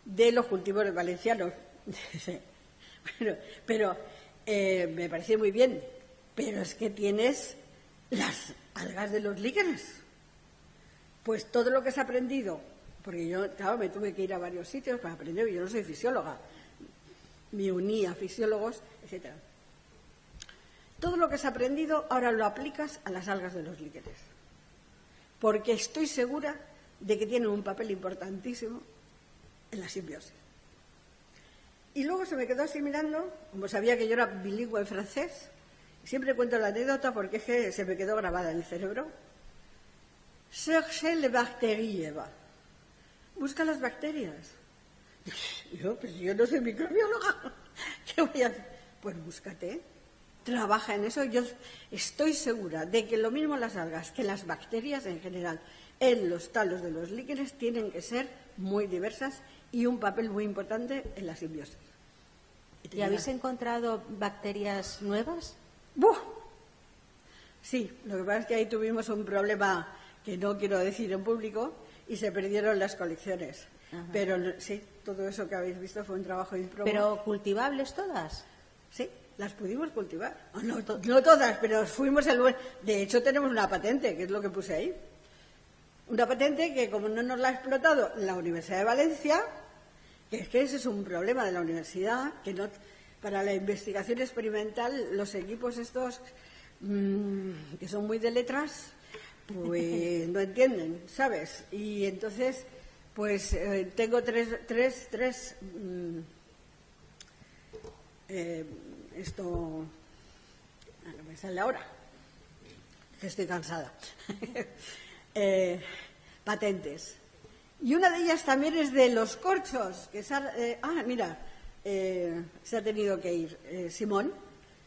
de los cultivos valencianos. Pero me parece muy bien, pero es que tienes las algas de los líquenes. Pues todo lo que has aprendido, porque yo, claro, me tuve que ir a varios sitios para aprender, yo no soy fisióloga, me uní a fisiólogos, etcétera. Todo lo que has aprendido ahora lo aplicas a las algas de los líquenes, porque estoy segura de que tienen un papel importantísimo en la simbiosis. Y luego se me quedó así mirando, como sabía que yo era bilingüe en francés, siempre cuento la anécdota porque es que se me quedó grabada en el cerebro. Cherchez les bactéries, Eva. Busca las bacterias. Pues yo no soy microbióloga. ¿Qué voy a hacer? Pues búscate, trabaja en eso. Yo estoy segura de que lo mismo las algas que las bacterias en general en los talos de los líquenes tienen que ser muy diversas y un papel muy importante en la simbiosis. ¿Y habéis encontrado bacterias nuevas? ¡Buf! Sí, lo que pasa es que ahí tuvimos un problema que no quiero decir en público y se perdieron las colecciones. Ajá. Pero sí, todo eso que habéis visto fue un trabajo improbo. ¿Pero cultivables todas? Sí, las pudimos cultivar. No todas, pero fuimos el buen. De hecho, tenemos una patente, que es lo que puse ahí. Una patente que, como no nos la ha explotado la Universidad de Valencia, que es que ese es un problema de la universidad, que no, para la investigación experimental, los equipos estos que son muy de letras, pues no entienden, ¿sabes? Y entonces, pues tengo tres esto no me sale ahora, que estoy cansada. Patentes. Y una de ellas también es de los corchos, que se ha tenido que ir Simón,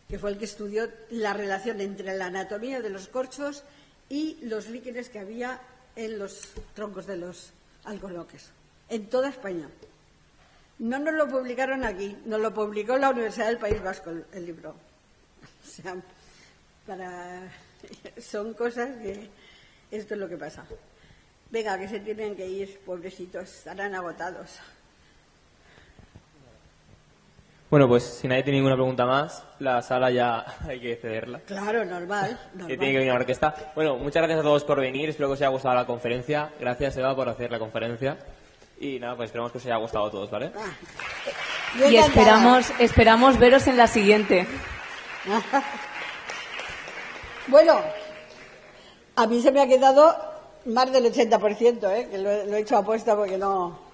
que fue el que estudió la relación entre la anatomía de los corchos y los líquenes que había en los troncos de los alcornoques, en toda España. No nos lo publicaron aquí, nos lo publicó la Universidad del País Vasco, el libro. O sea, son cosas que... Esto es lo que pasa. Venga, que se tienen que ir, pobrecitos, estarán agotados. Bueno, pues si nadie tiene ninguna pregunta más, la sala ya hay que cederla. Claro, normal. Que tiene que venir la orquesta. Bueno, muchas gracias a todos por venir, espero que os haya gustado la conferencia. Gracias, Eva, por hacer la conferencia. Y nada, pues esperamos que os haya gustado a todos, ¿vale? Y esperamos veros en la siguiente. Bueno, a mí se me ha quedado más del 80%, que lo he hecho apuesta porque no...